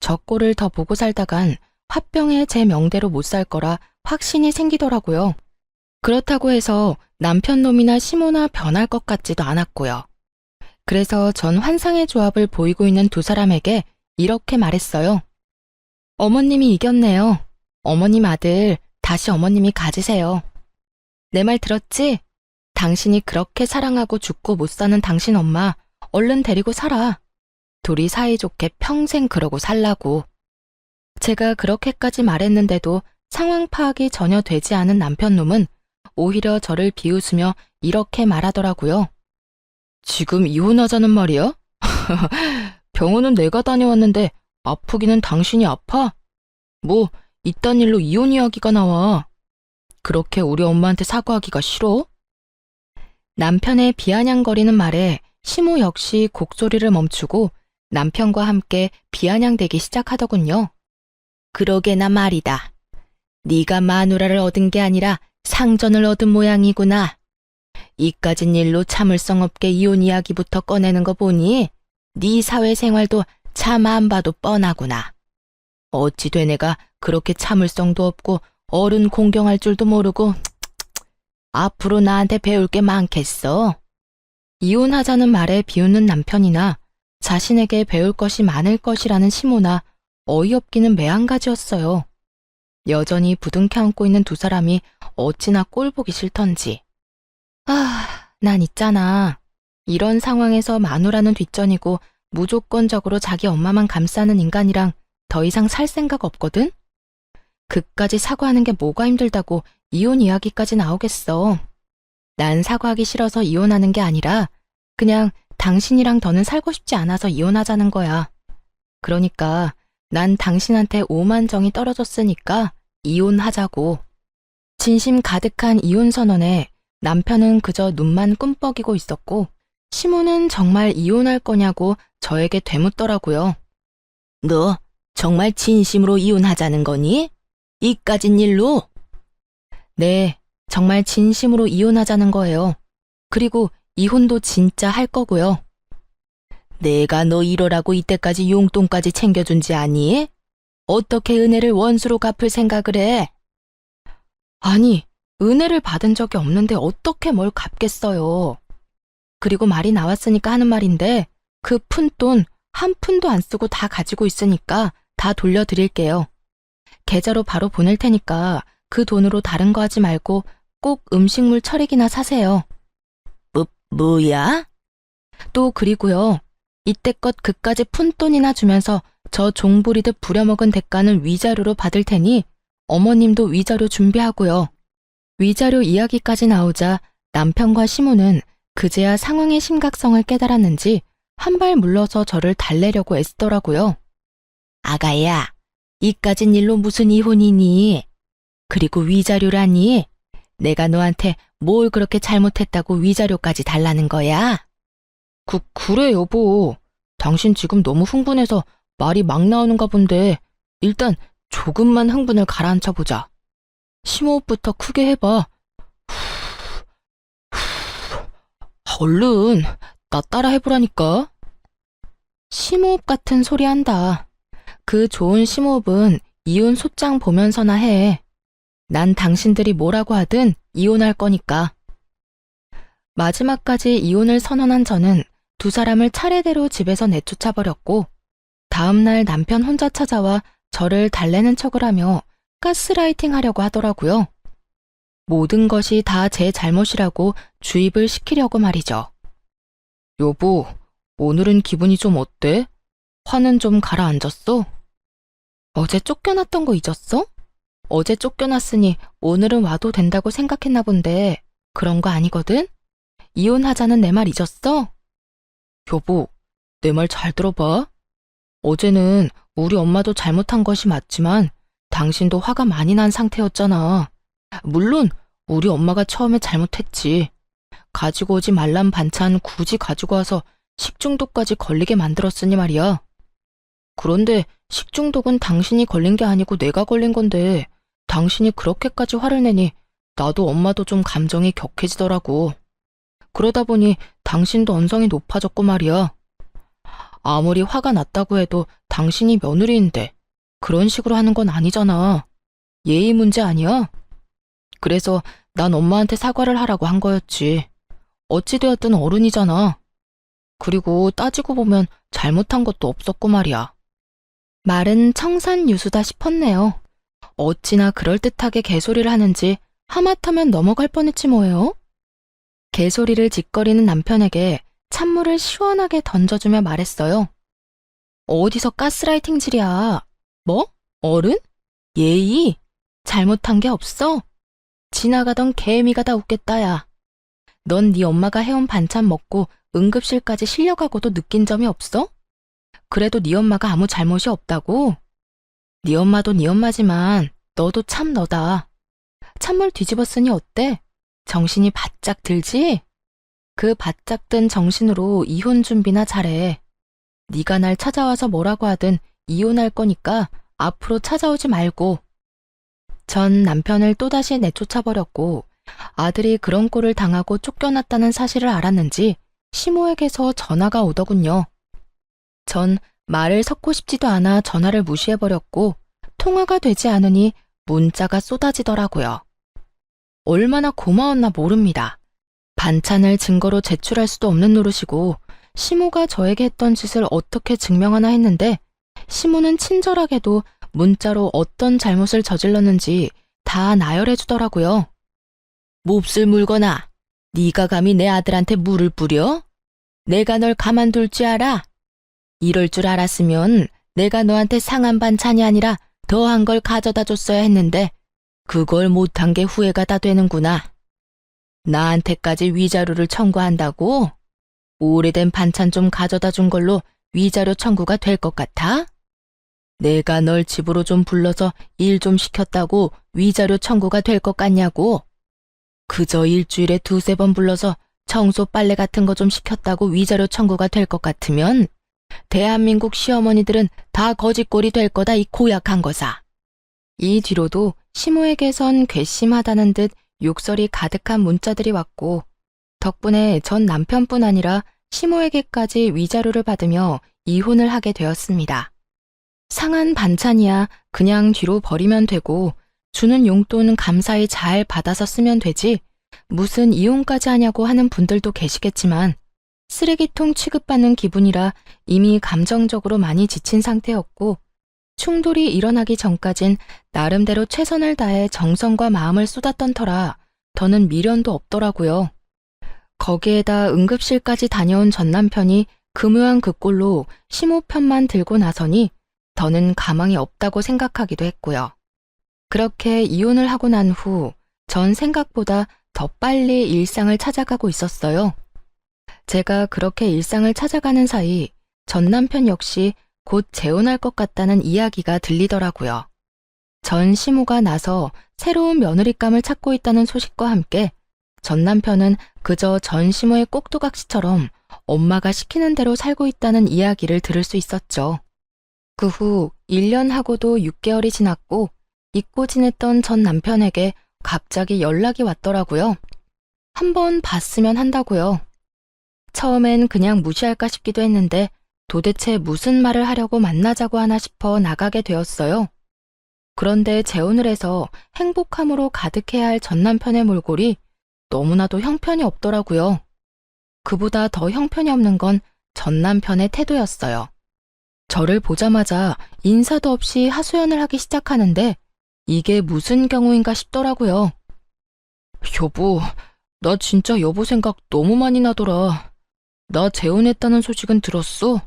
저 꼴을 더 보고 살다간 화병에 제 명대로 못 살 거라 확신이 생기더라고요. 그렇다고 해서 남편 놈이나 시모나 변할 것 같지도 않았고요. 그래서 전 환상의 조합을 보이고 있는 두 사람에게 이렇게 말했어요. 어머님이 이겼네요. 어머님 아들, 다시 어머님이 가지세요. 내 말 들었지? 당신이 그렇게 사랑하고 죽고 못 사는 당신 엄마, 얼른 데리고 살아. 둘이 사이좋게 평생 그러고 살라고. 제가 그렇게까지 말했는데도 상황 파악이 전혀 되지 않은 남편놈은 오히려 저를 비웃으며 이렇게 말하더라고요. 지금 이혼하자는 말이야? 병원은 내가 다녀왔는데 아프기는 당신이 아파? 뭐 이딴 일로 이혼 이야기가 나와. 그렇게 우리 엄마한테 사과하기가 싫어? 남편의 비아냥거리는 말에 시모 역시 곡소리를 멈추고 남편과 함께 비아냥대기 시작하더군요. 그러게나 말이다. 네가 마누라를 얻은 게 아니라 상전을 얻은 모양이구나. 이까진 일로 참을성 없게 이혼 이야기부터 꺼내는 거 보니 네 사회생활도 참 안 봐도 뻔하구나. 어찌 돼 내가 그렇게 참을성도 없고 어른 공경할 줄도 모르고 앞으로 나한테 배울 게 많겠어. 이혼하자는 말에 비웃는 남편이나 자신에게 배울 것이 많을 것이라는 시모나 어이없기는 매한가지였어요. 여전히 부둥켜 안고 있는 두 사람이 어찌나 꼴보기 싫던지. 난 있잖아. 이런 상황에서 마누라는 뒷전이고 무조건적으로 자기 엄마만 감싸는 인간이랑 더 이상 살 생각 없거든? 그까지 사과하는 게 뭐가 힘들다고 이혼 이야기까지 나오겠어. 난 사과하기 싫어서 이혼하는 게 아니라 그냥 당신이랑 더는 살고 싶지 않아서 이혼하자는 거야. 그러니까 난 당신한테 오만정이 떨어졌으니까 이혼하자고. 진심 가득한 이혼 선언에 남편은 그저 눈만 꿈뻑이고 있었고 시모는 정말 이혼할 거냐고 저에게 되묻더라고요. 너 정말 진심으로 이혼하자는 거니? 이까진 일로? 네, 정말 진심으로 이혼하자는 거예요. 그리고 이혼도 진짜 할 거고요. 내가 너 이러라고 이때까지 용돈까지 챙겨준지 아니? 어떻게 은혜를 원수로 갚을 생각을 해? 아니, 은혜를 받은 적이 없는데 어떻게 뭘 갚겠어요. 그리고 말이 나왔으니까 하는 말인데 그 푼돈 한 푼도 안 쓰고 다 가지고 있으니까 다 돌려드릴게요. 계좌로 바로 보낼 테니까 그 돈으로 다른 거 하지 말고 꼭 음식물 처리기나 사세요. 뭐야? 또 그리고요. 이때껏 그까지 푼돈이나 주면서 저 종부리듯 부려먹은 대가는 위자료로 받을 테니 어머님도 위자료 준비하고요. 위자료 이야기까지 나오자 남편과 시모는 그제야 상황의 심각성을 깨달았는지 한 발 물러서 저를 달래려고 애쓰더라고요. 아가야, 이까진 일로 무슨 이혼이니? 그리고 위자료라니? 내가 너한테 뭘 그렇게 잘못했다고 위자료까지 달라는 거야? 그래 여보. 당신 지금 너무 흥분해서 말이 막 나오는가 본데 일단 조금만 흥분을 가라앉혀보자. 심호흡부터 크게 해봐. 얼른, 나 따라 해보라니까. 심호흡 같은 소리 한다. 그 좋은 심호흡은 이혼 소장 보면서나 해. 난 당신들이 뭐라고 하든 이혼할 거니까. 마지막까지 이혼을 선언한 저는 두 사람을 차례대로 집에서 내쫓아버렸고, 다음날 남편 혼자 찾아와 저를 달래는 척을 하며 가스라이팅 하려고 하더라고요. 모든 것이 다 제 잘못이라고 주입을 시키려고 말이죠. 여보, 오늘은 기분이 좀 어때? 화는 좀 가라앉았어? 어제 쫓겨났던 거 잊었어? 어제 쫓겨났으니 오늘은 와도 된다고 생각했나 본데 그런 거 아니거든? 이혼하자는 내 말 잊었어? 여보, 내 말 잘 들어봐. 어제는 우리 엄마도 잘못한 것이 맞지만 당신도 화가 많이 난 상태였잖아. 물론 우리 엄마가 처음에 잘못했지. 가지고 오지 말란 반찬 굳이 가지고 와서 식중독까지 걸리게 만들었으니 말이야. 그런데 식중독은 당신이 걸린 게 아니고 내가 걸린 건데 당신이 그렇게까지 화를 내니 나도 엄마도 좀 감정이 격해지더라고. 그러다 보니 당신도 언성이 높아졌고 말이야. 아무리 화가 났다고 해도 당신이 며느리인데 그런 식으로 하는 건 아니잖아. 예의 문제 아니야? 그래서 난 엄마한테 사과를 하라고 한 거였지. 어찌되었든 어른이잖아. 그리고 따지고 보면 잘못한 것도 없었고 말이야. 말은 청산유수다 싶었네요. 어찌나 그럴듯하게 개소리를 하는지 하마터면 넘어갈 뻔했지 뭐예요. 개소리를 짓거리는 남편에게 찬물을 시원하게 던져주며 말했어요. 어디서 가스라이팅질이야. 뭐? 어른? 예의? 잘못한 게 없어? 지나가던 개미가 다 웃겠다, 야. 넌 네 엄마가 해온 반찬 먹고 응급실까지 실려가고도 느낀 점이 없어? 그래도 네 엄마가 아무 잘못이 없다고? 네 엄마도 네 엄마지만 너도 참 너다. 찬물 뒤집었으니 어때? 정신이 바짝 들지? 그 바짝 든 정신으로 이혼 준비나 잘해. 네가 날 찾아와서 뭐라고 하든 이혼할 거니까 앞으로 찾아오지 말고. 전 남편을 또다시 내쫓아버렸고 아들이 그런 꼴을 당하고 쫓겨났다는 사실을 알았는지 시모에게서 전화가 오더군요. 전 말을 섞고 싶지도 않아 전화를 무시해버렸고 통화가 되지 않으니 문자가 쏟아지더라고요. 얼마나 고마웠나 모릅니다. 반찬을 증거로 제출할 수도 없는 노릇이고 시모가 저에게 했던 짓을 어떻게 증명하나 했는데 시모는 친절하게도 문자로 어떤 잘못을 저질렀는지 다 나열해 주더라고요. 몹쓸 물거나, 네가 감히 내 아들한테 물을 뿌려? 내가 널 가만둘 줄 알아? 이럴 줄 알았으면 내가 너한테 상한 반찬이 아니라 더한 걸 가져다 줬어야 했는데 그걸 못한 게 후회가 다 되는구나. 나한테까지 위자료를 청구한다고? 오래된 반찬 좀 가져다 준 걸로 위자료 청구가 될 것 같아? 내가 널 집으로 좀 불러서 일 좀 시켰다고 위자료 청구가 될 것 같냐고? 그저 일주일에 두세 번 불러서 청소 빨래 같은 거 좀 시켰다고 위자료 청구가 될 것 같으면 대한민국 시어머니들은 다 거짓골이 될 거다, 이 고약한 거사. 이 뒤로도 시모에게선 괘씸하다는 듯 욕설이 가득한 문자들이 왔고 덕분에 전 남편뿐 아니라 시모에게까지 위자료를 받으며 이혼을 하게 되었습니다. 상한 반찬이야 그냥 뒤로 버리면 되고 주는 용돈 감사히 잘 받아서 쓰면 되지 무슨 이혼까지 하냐고 하는 분들도 계시겠지만 쓰레기통 취급받는 기분이라 이미 감정적으로 많이 지친 상태였고 충돌이 일어나기 전까진 나름대로 최선을 다해 정성과 마음을 쏟았던 터라 더는 미련도 없더라고요. 거기에다 응급실까지 다녀온 전 남편이 금요한 그 꼴로 시모 편만 들고 나서니 더는 가망이 없다고 생각하기도 했고요. 그렇게 이혼을 하고 난 후 전 생각보다 더 빨리 일상을 찾아가고 있었어요. 제가 그렇게 일상을 찾아가는 사이 전 남편 역시 곧 재혼할 것 같다는 이야기가 들리더라고요. 전 시모가 나서 새로운 며느리감을 찾고 있다는 소식과 함께 전 남편은 그저 전 시모의 꼭두각시처럼 엄마가 시키는 대로 살고 있다는 이야기를 들을 수 있었죠. 그 후 1년하고도 6개월이 지났고 잊고 지냈던 전 남편에게 갑자기 연락이 왔더라고요. 한번 봤으면 한다고요. 처음엔 그냥 무시할까 싶기도 했는데 도대체 무슨 말을 하려고 만나자고 하나 싶어 나가게 되었어요. 그런데 재혼을 해서 행복함으로 가득해야 할 전 남편의 몰골이 너무나도 형편이 없더라고요. 그보다 더 형편이 없는 건 전 남편의 태도였어요. 저를 보자마자 인사도 없이 하소연을 하기 시작하는데 이게 무슨 경우인가 싶더라고요. 여보, 나 진짜 여보 생각 너무 많이 나더라. 나 재혼했다는 소식은 들었어?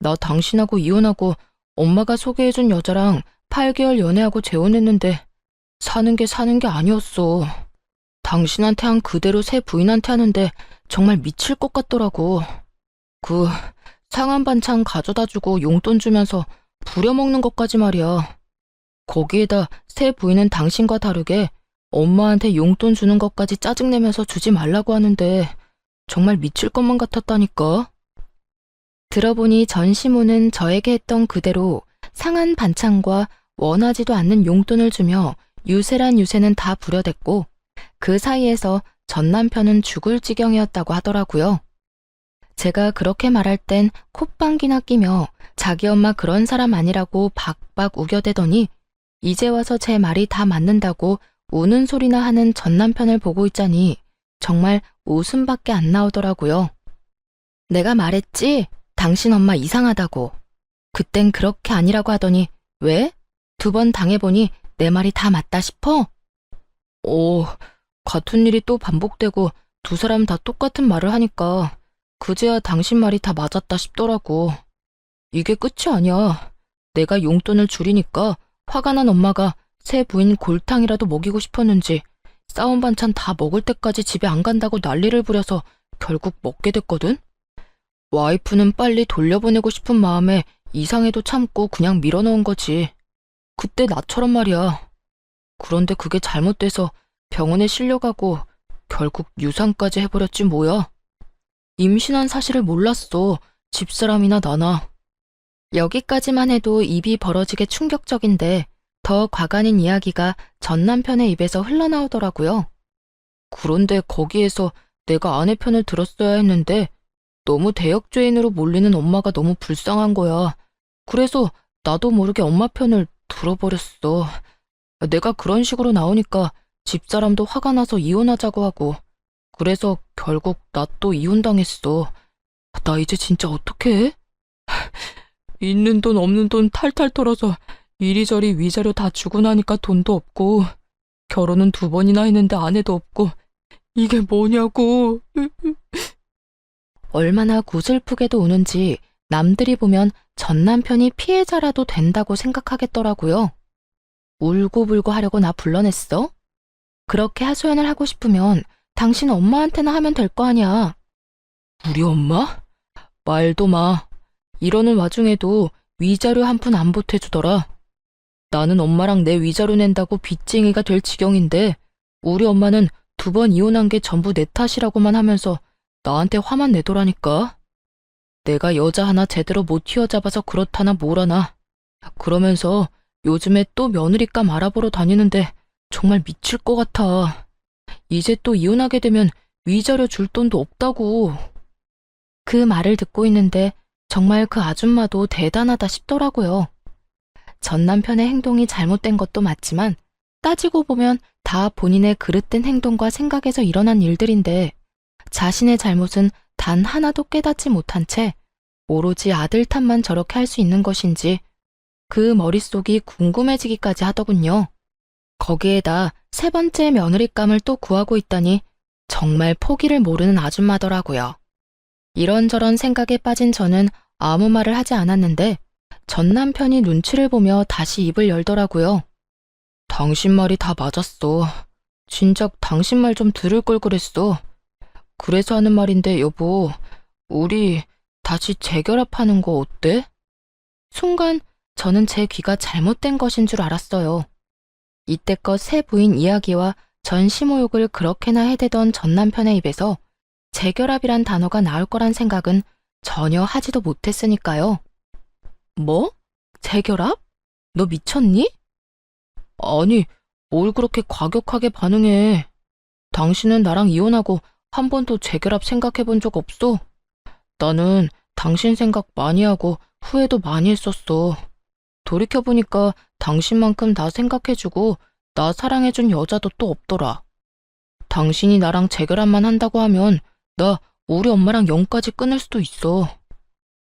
나 당신하고 이혼하고 엄마가 소개해준 여자랑 8개월 연애하고 재혼했는데 사는 게 아니었어. 당신한테 한 그대로 새 부인한테 하는데 정말 미칠 것 같더라고. 그 상한 반찬 가져다주고 용돈 주면서 부려먹는 것까지 말이야. 거기에다 새 부인은 당신과 다르게 엄마한테 용돈 주는 것까지 짜증내면서 주지 말라고 하는데 정말 미칠 것만 같았다니까. 들어보니 전시모는 저에게 했던 그대로 상한 반찬과 원하지도 않는 용돈을 주며 유세란 유세는 다 부려댔고 그 사이에서 전 남편은 죽을 지경이었다고 하더라고요. 제가 그렇게 말할 땐 콧방귀나 끼며 자기 엄마 그런 사람 아니라고 박박 우겨대더니 이제 와서 제 말이 다 맞는다고 우는 소리나 하는 전 남편을 보고 있자니 정말 웃음밖에 안 나오더라고요. 내가 말했지? 당신 엄마 이상하다고. 그땐 그렇게 아니라고 하더니 왜? 2번 당해보니 내 말이 다 맞다 싶어? 같은 일이 또 반복되고 2사람 다 똑같은 말을 하니까 그제야 당신 말이 다 맞았다 싶더라고. 이게 끝이 아니야. 내가 용돈을 줄이니까 화가 난 엄마가 새 부인 골탕이라도 먹이고 싶었는지 싸운 반찬 다 먹을 때까지 집에 안 간다고 난리를 부려서 결국 먹게 됐거든? 와이프는 빨리 돌려보내고 싶은 마음에 이상해도 참고 그냥 밀어넣은 거지. 그때 나처럼 말이야. 그런데 그게 잘못돼서 병원에 실려가고 결국 유산까지 해버렸지 뭐야. 임신한 사실을 몰랐어. 집사람이나 나나. 여기까지만 해도 입이 벌어지게 충격적인데 더 과간인 이야기가 전 남편의 입에서 흘러나오더라고요. 그런데 거기에서 내가 아내 편을 들었어야 했는데 너무 대역죄인으로 몰리는 엄마가 너무 불쌍한 거야. 그래서 나도 모르게 엄마 편을 들어버렸어. 내가 그런 식으로 나오니까 집사람도 화가 나서 이혼하자고 하고 그래서 결국 나 또 이혼당했어. 나 이제 진짜 어떡해? 있는 돈 없는 돈 탈탈 털어서 이리저리 위자료 다 주고 나니까 돈도 없고 결혼은 2번이나 했는데 아내도 없고 이게 뭐냐고. 얼마나 구슬프게도 우는지 남들이 보면 전 남편이 피해자라도 된다고 생각하겠더라고요. 울고불고 하려고 나 불러냈어? 그렇게 하소연을 하고 싶으면 당신 엄마한테나 하면 될 거 아니야. 우리 엄마? 말도 마. 이러는 와중에도 위자료 한 푼 안 보태주더라. 나는 엄마랑 내 위자료 낸다고 빚쟁이가 될 지경인데 우리 엄마는 2번 이혼한 게 전부 내 탓이라고만 하면서 나한테 화만 내더라니까. 내가 여자 하나 제대로 못 휘어잡아서 그렇다나 뭐라나. 그러면서 요즘에 또 며느리감 알아보러 다니는데 정말 미칠 것 같아. 이제 또 이혼하게 되면 위자료 줄 돈도 없다고. 그 말을 듣고 있는데 정말 그 아줌마도 대단하다 싶더라고요. 전 남편의 행동이 잘못된 것도 맞지만 따지고 보면 다 본인의 그릇된 행동과 생각에서 일어난 일들인데 자신의 잘못은 단 하나도 깨닫지 못한 채 오로지 아들 탓만 저렇게 할 수 있는 것인지 그 머릿속이 궁금해지기까지 하더군요. 거기에다 3번째 며느리감을 또 구하고 있다니 정말 포기를 모르는 아줌마더라고요. 이런저런 생각에 빠진 저는 아무 말을 하지 않았는데 전 남편이 눈치를 보며 다시 입을 열더라고요. 당신 말이 다 맞았어. 진작 당신 말 좀 들을 걸 그랬어. 그래서 하는 말인데 여보, 우리 다시 재결합하는 거 어때? 순간 저는 제 귀가 잘못된 것인 줄 알았어요. 이때껏 새 부인 이야기와 전 시모욕을 그렇게나 해대던 전 남편의 입에서 재결합이란 단어가 나올 거란 생각은 전혀 하지도 못했으니까요. 뭐? 재결합? 너 미쳤니? 아니, 뭘 그렇게 과격하게 반응해. 당신은 나랑 이혼하고 한 번도 재결합 생각해 본 적 없어? 나는 당신 생각 많이 하고 후회도 많이 했었어. 돌이켜보니까 당신만큼 나 생각해주고 나 사랑해준 여자도 또 없더라. 당신이 나랑 재결합만 한다고 하면 나 우리 엄마랑 영까지 끊을 수도 있어.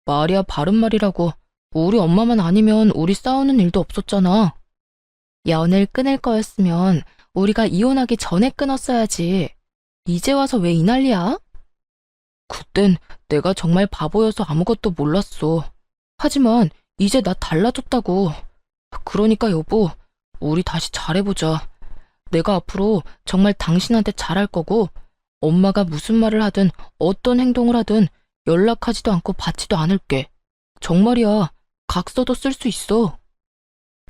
말이야 바른 말이라고. 우리 엄마만 아니면 우리 싸우는 일도 없었잖아. 연을 끊을 거였으면 우리가 이혼하기 전에 끊었어야지. 이제 와서 왜 이 난리야? 그땐 내가 정말 바보여서 아무것도 몰랐어. 하지만 이제 나 달라졌다고. 그러니까 여보, 우리 다시 잘해보자. 내가 앞으로 정말 당신한테 잘할 거고, 엄마가 무슨 말을 하든 어떤 행동을 하든 연락하지도 않고 받지도 않을게. 정말이야. 각서도 쓸 수 있어.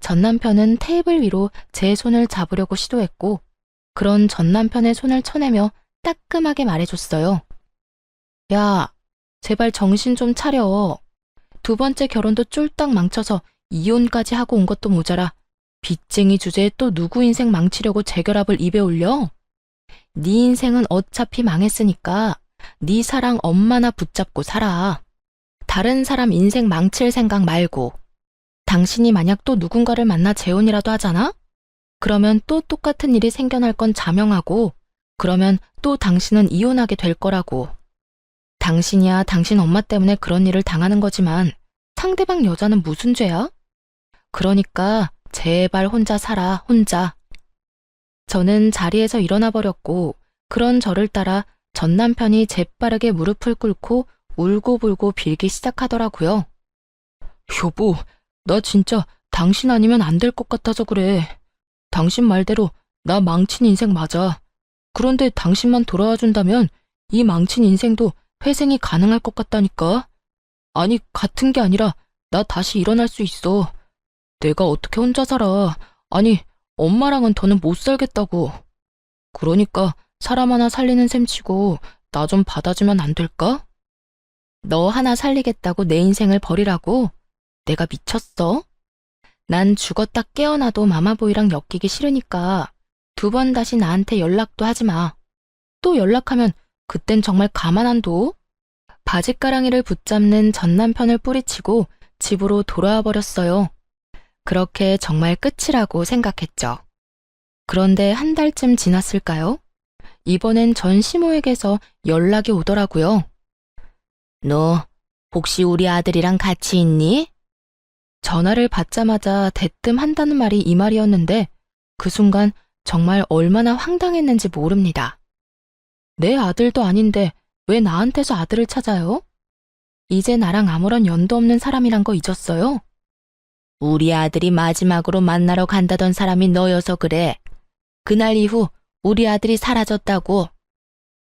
전 남편은 테이블 위로 제 손을 잡으려고 시도했고, 그런 전 남편의 손을 쳐내며 따끔하게 말해줬어요. 야, 제발 정신 좀 차려. 두 번째 결혼도 쫄딱 망쳐서 이혼까지 하고 온 것도 모자라 빚쟁이 주제에 또 누구 인생 망치려고 재결합을 입에 올려? 네 인생은 어차피 망했으니까 네 사랑 엄마나 붙잡고 살아. 다른 사람 인생 망칠 생각 말고. 당신이 만약 또 누군가를 만나 재혼이라도 하잖아? 그러면 또 똑같은 일이 생겨날 건 자명하고, 그러면 또 당신은 이혼하게 될 거라고. 당신이야 당신 엄마 때문에 그런 일을 당하는 거지만 상대방 여자는 무슨 죄야? 그러니까 제발 혼자 살아, 혼자. 저는 자리에서 일어나 버렸고, 그런 저를 따라 전 남편이 재빠르게 무릎을 꿇고 울고불고 빌기 시작하더라고요. 여보, 나 진짜 당신 아니면 안 될 것 같아서 그래. 당신 말대로 나 망친 인생 맞아. 그런데 당신만 돌아와 준다면 이 망친 인생도 회생이 가능할 것 같다니까. 아니, 같은 게 아니라 나 다시 일어날 수 있어. 내가 어떻게 혼자 살아. 아니, 엄마랑은 더는 못 살겠다고. 그러니까 사람 하나 살리는 셈 치고 나 좀 받아주면 안 될까? 너 하나 살리겠다고 내 인생을 버리라고? 내가 미쳤어? 난 죽었다 깨어나도 마마보이랑 엮이기 싫으니까 두 번 다시 나한테 연락도 하지 마. 또 연락하면 그땐 정말 가만 안 둬? 바짓가랑이를 붙잡는 전 남편을 뿌리치고 집으로 돌아와 버렸어요. 그렇게 정말 끝이라고 생각했죠. 그런데 한 달쯤 지났을까요? 이번엔 전 시모에게서 연락이 오더라고요. 너 혹시 우리 아들이랑 같이 있니? 전화를 받자마자 대뜸 한다는 말이 이 말이었는데 그 순간 정말 얼마나 황당했는지 모릅니다. 내 아들도 아닌데 왜 나한테서 아들을 찾아요? 이제 나랑 아무런 연도 없는 사람이란 거 잊었어요? 우리 아들이 마지막으로 만나러 간다던 사람이 너여서 그래. 그날 이후 우리 아들이 사라졌다고.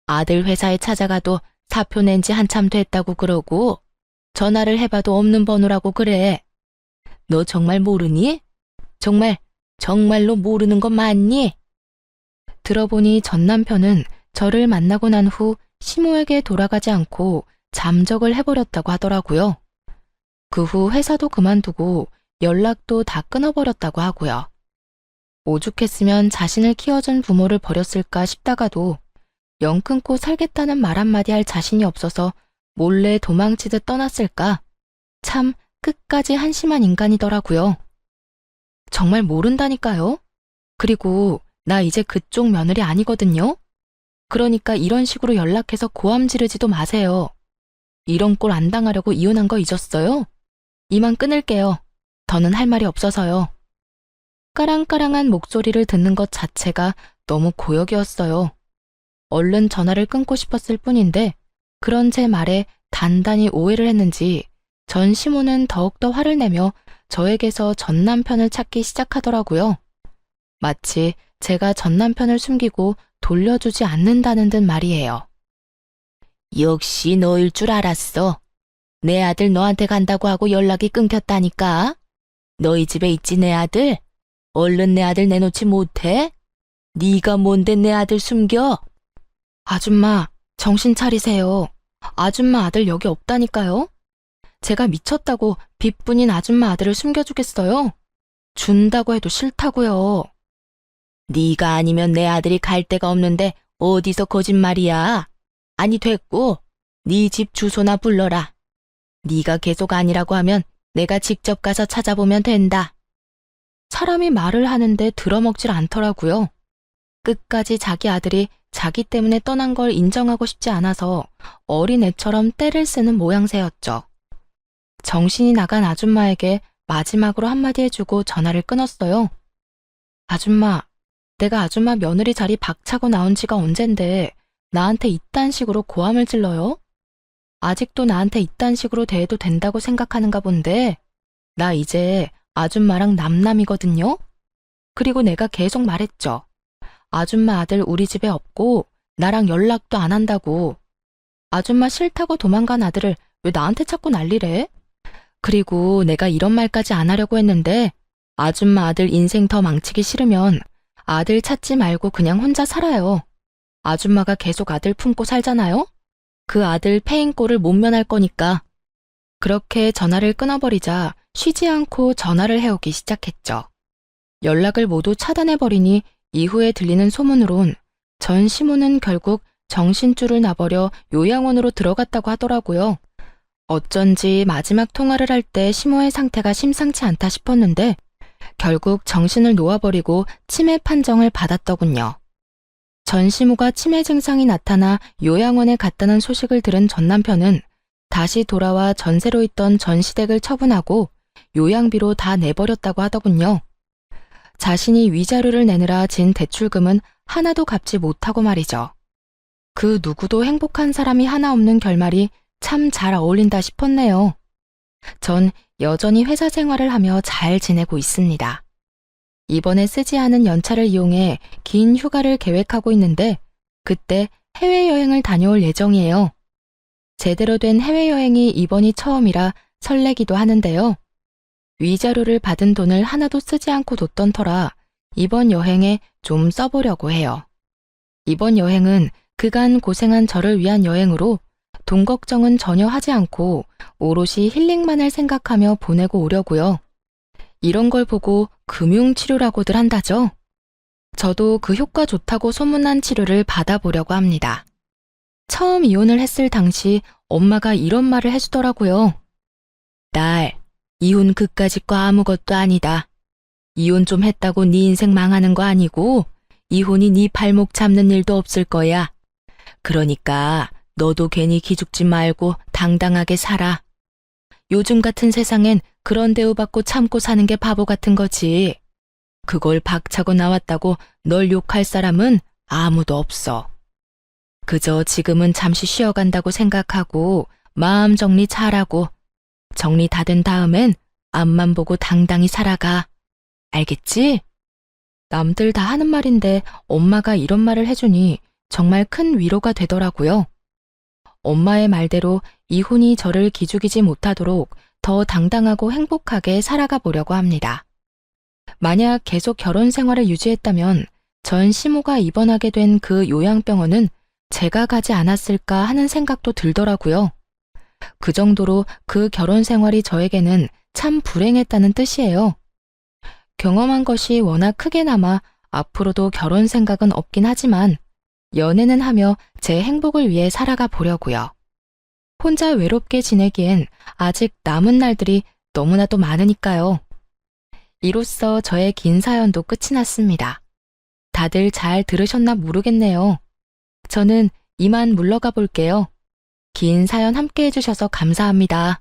아들 회사에 찾아가도 사표 낸 지 한참 됐다고 그러고 전화를 해봐도 없는 번호라고 그래. 너 정말 모르니? 정말로 모르는 거 맞니? 들어보니 전 남편은 저를 만나고 난 후 시모에게 돌아가지 않고 잠적을 해버렸다고 하더라고요. 그 후 회사도 그만두고 연락도 다 끊어버렸다고 하고요. 오죽했으면 자신을 키워준 부모를 버렸을까 싶다가도 영 끊고 살겠다는 말 한마디 할 자신이 없어서 몰래 도망치듯 떠났을까? 참 끝까지 한심한 인간이더라고요. 정말 모른다니까요. 그리고 나 이제 그쪽 며느리 아니거든요. 그러니까 이런 식으로 연락해서 고함 지르지도 마세요. 이런 꼴 안 당하려고 이혼한 거 잊었어요? 이만 끊을게요. 더는 할 말이 없어서요. 까랑까랑한 목소리를 듣는 것 자체가 너무 고역이었어요. 얼른 전화를 끊고 싶었을 뿐인데 그런 제 말에 단단히 오해를 했는지 전 시모는 더욱더 화를 내며 저에게서 전 남편을 찾기 시작하더라고요. 마치 제가 전 남편을 숨기고 돌려주지 않는다는 듯 말이에요. 역시 너일 줄 알았어. 내 아들 너한테 간다고 하고 연락이 끊겼다니까. 너희 집에 있지 내 아들? 얼른 내 아들 내놓지 못해? 네가 뭔데 내 아들 숨겨? 아줌마, 정신 차리세요. 아줌마 아들 여기 없다니까요. 제가 미쳤다고 빚뿐인 아줌마 아들을 숨겨주겠어요? 준다고 해도 싫다고요. 네가 아니면 내 아들이 갈 데가 없는데 어디서 거짓말이야? 아니 됐고, 네 집 주소나 불러라. 네가 계속 아니라고 하면 내가 직접 가서 찾아보면 된다. 사람이 말을 하는데 들어먹질 않더라고요. 끝까지 자기 아들이 자기 때문에 떠난 걸 인정하고 싶지 않아서 어린애처럼 떼를 쓰는 모양새였죠. 정신이 나간 아줌마에게 마지막으로 한마디 해주고 전화를 끊었어요. 아줌마, 내가 아줌마 며느리 자리 박차고 나온 지가 언젠데 나한테 이딴 식으로 고함을 질러요? 아직도 나한테 이딴 식으로 대해도 된다고 생각하는가 본데 나 이제 아줌마랑 남남이거든요? 그리고 내가 계속 말했죠. 아줌마 아들 우리 집에 없고 나랑 연락도 안 한다고. 아줌마 싫다고 도망간 아들을 왜 나한테 자꾸 난리래? 그리고 내가 이런 말까지 안 하려고 했는데 아줌마 아들 인생 더 망치기 싫으면 아들 찾지 말고 그냥 혼자 살아요. 아줌마가 계속 아들 품고 살잖아요? 그 아들 패인꼴을 못 면할 거니까. 그렇게 전화를 끊어버리자 쉬지 않고 전화를 해오기 시작했죠. 연락을 모두 차단해버리니 이후에 들리는 소문으론 전 시모는 결국 정신줄을 놔버려 요양원으로 들어갔다고 하더라고요. 어쩐지 마지막 통화를 할 때 시모의 상태가 심상치 않다 싶었는데 결국 정신을 놓아버리고 치매 판정을 받았더군요. 전 시모가 치매 증상이 나타나 요양원에 갔다는 소식을 들은 전 남편은 다시 돌아와 전세로 있던 전시댁을 처분하고 요양비로 다 내버렸다고 하더군요. 자신이 위자료를 내느라 진 대출금은 하나도 갚지 못하고 말이죠. 그 누구도 행복한 사람이 하나 없는 결말이 참 잘 어울린다 싶었네요. 전 여전히 회사 생활을 하며 잘 지내고 있습니다. 이번에 쓰지 않은 연차를 이용해 긴 휴가를 계획하고 있는데 그때 해외여행을 다녀올 예정이에요. 제대로 된 해외여행이 이번이 처음이라 설레기도 하는데요. 위자료를 받은 돈을 하나도 쓰지 않고 뒀던 터라 이번 여행에 좀 써보려고 해요. 이번 여행은 그간 고생한 저를 위한 여행으로 돈 걱정은 전혀 하지 않고 오롯이 힐링만을 생각하며 보내고 오려고요. 이런 걸 보고 금융치료라고들 한다죠. 저도 그 효과 좋다고 소문난 치료를 받아보려고 합니다. 처음 이혼을 했을 당시 엄마가 이런 말을 해주더라고요. 딸, 이혼 그까짓 거 아무것도 아니다. 이혼 좀 했다고 네 인생 망하는 거 아니고 이혼이 네 발목 잡는 일도 없을 거야. 그러니까 너도 괜히 기죽지 말고 당당하게 살아. 요즘 같은 세상엔 그런 대우받고 참고 사는 게 바보 같은 거지. 그걸 박차고 나왔다고 널 욕할 사람은 아무도 없어. 그저 지금은 잠시 쉬어간다고 생각하고 마음 정리 잘하고 정리 다 된 다음엔 앞만 보고 당당히 살아가. 알겠지? 남들 다 하는 말인데 엄마가 이런 말을 해주니 정말 큰 위로가 되더라고요. 엄마의 말대로 이혼이 저를 기죽이지 못하도록 더 당당하고 행복하게 살아가 보려고 합니다. 만약 계속 결혼 생활을 유지했다면 전 시모가 입원하게 된 그 요양병원은 제가 가지 않았을까 하는 생각도 들더라고요. 그 정도로 그 결혼 생활이 저에게는 참 불행했다는 뜻이에요. 경험한 것이 워낙 크게 남아 앞으로도 결혼 생각은 없긴 하지만 연애는 하며 제 행복을 위해 살아가 보려고요. 혼자 외롭게 지내기엔 아직 남은 날들이 너무나도 많으니까요. 이로써 저의 긴 사연도 끝이 났습니다. 다들 잘 들으셨나 모르겠네요. 저는 이만 물러가 볼게요. 긴 사연 함께 해주셔서 감사합니다.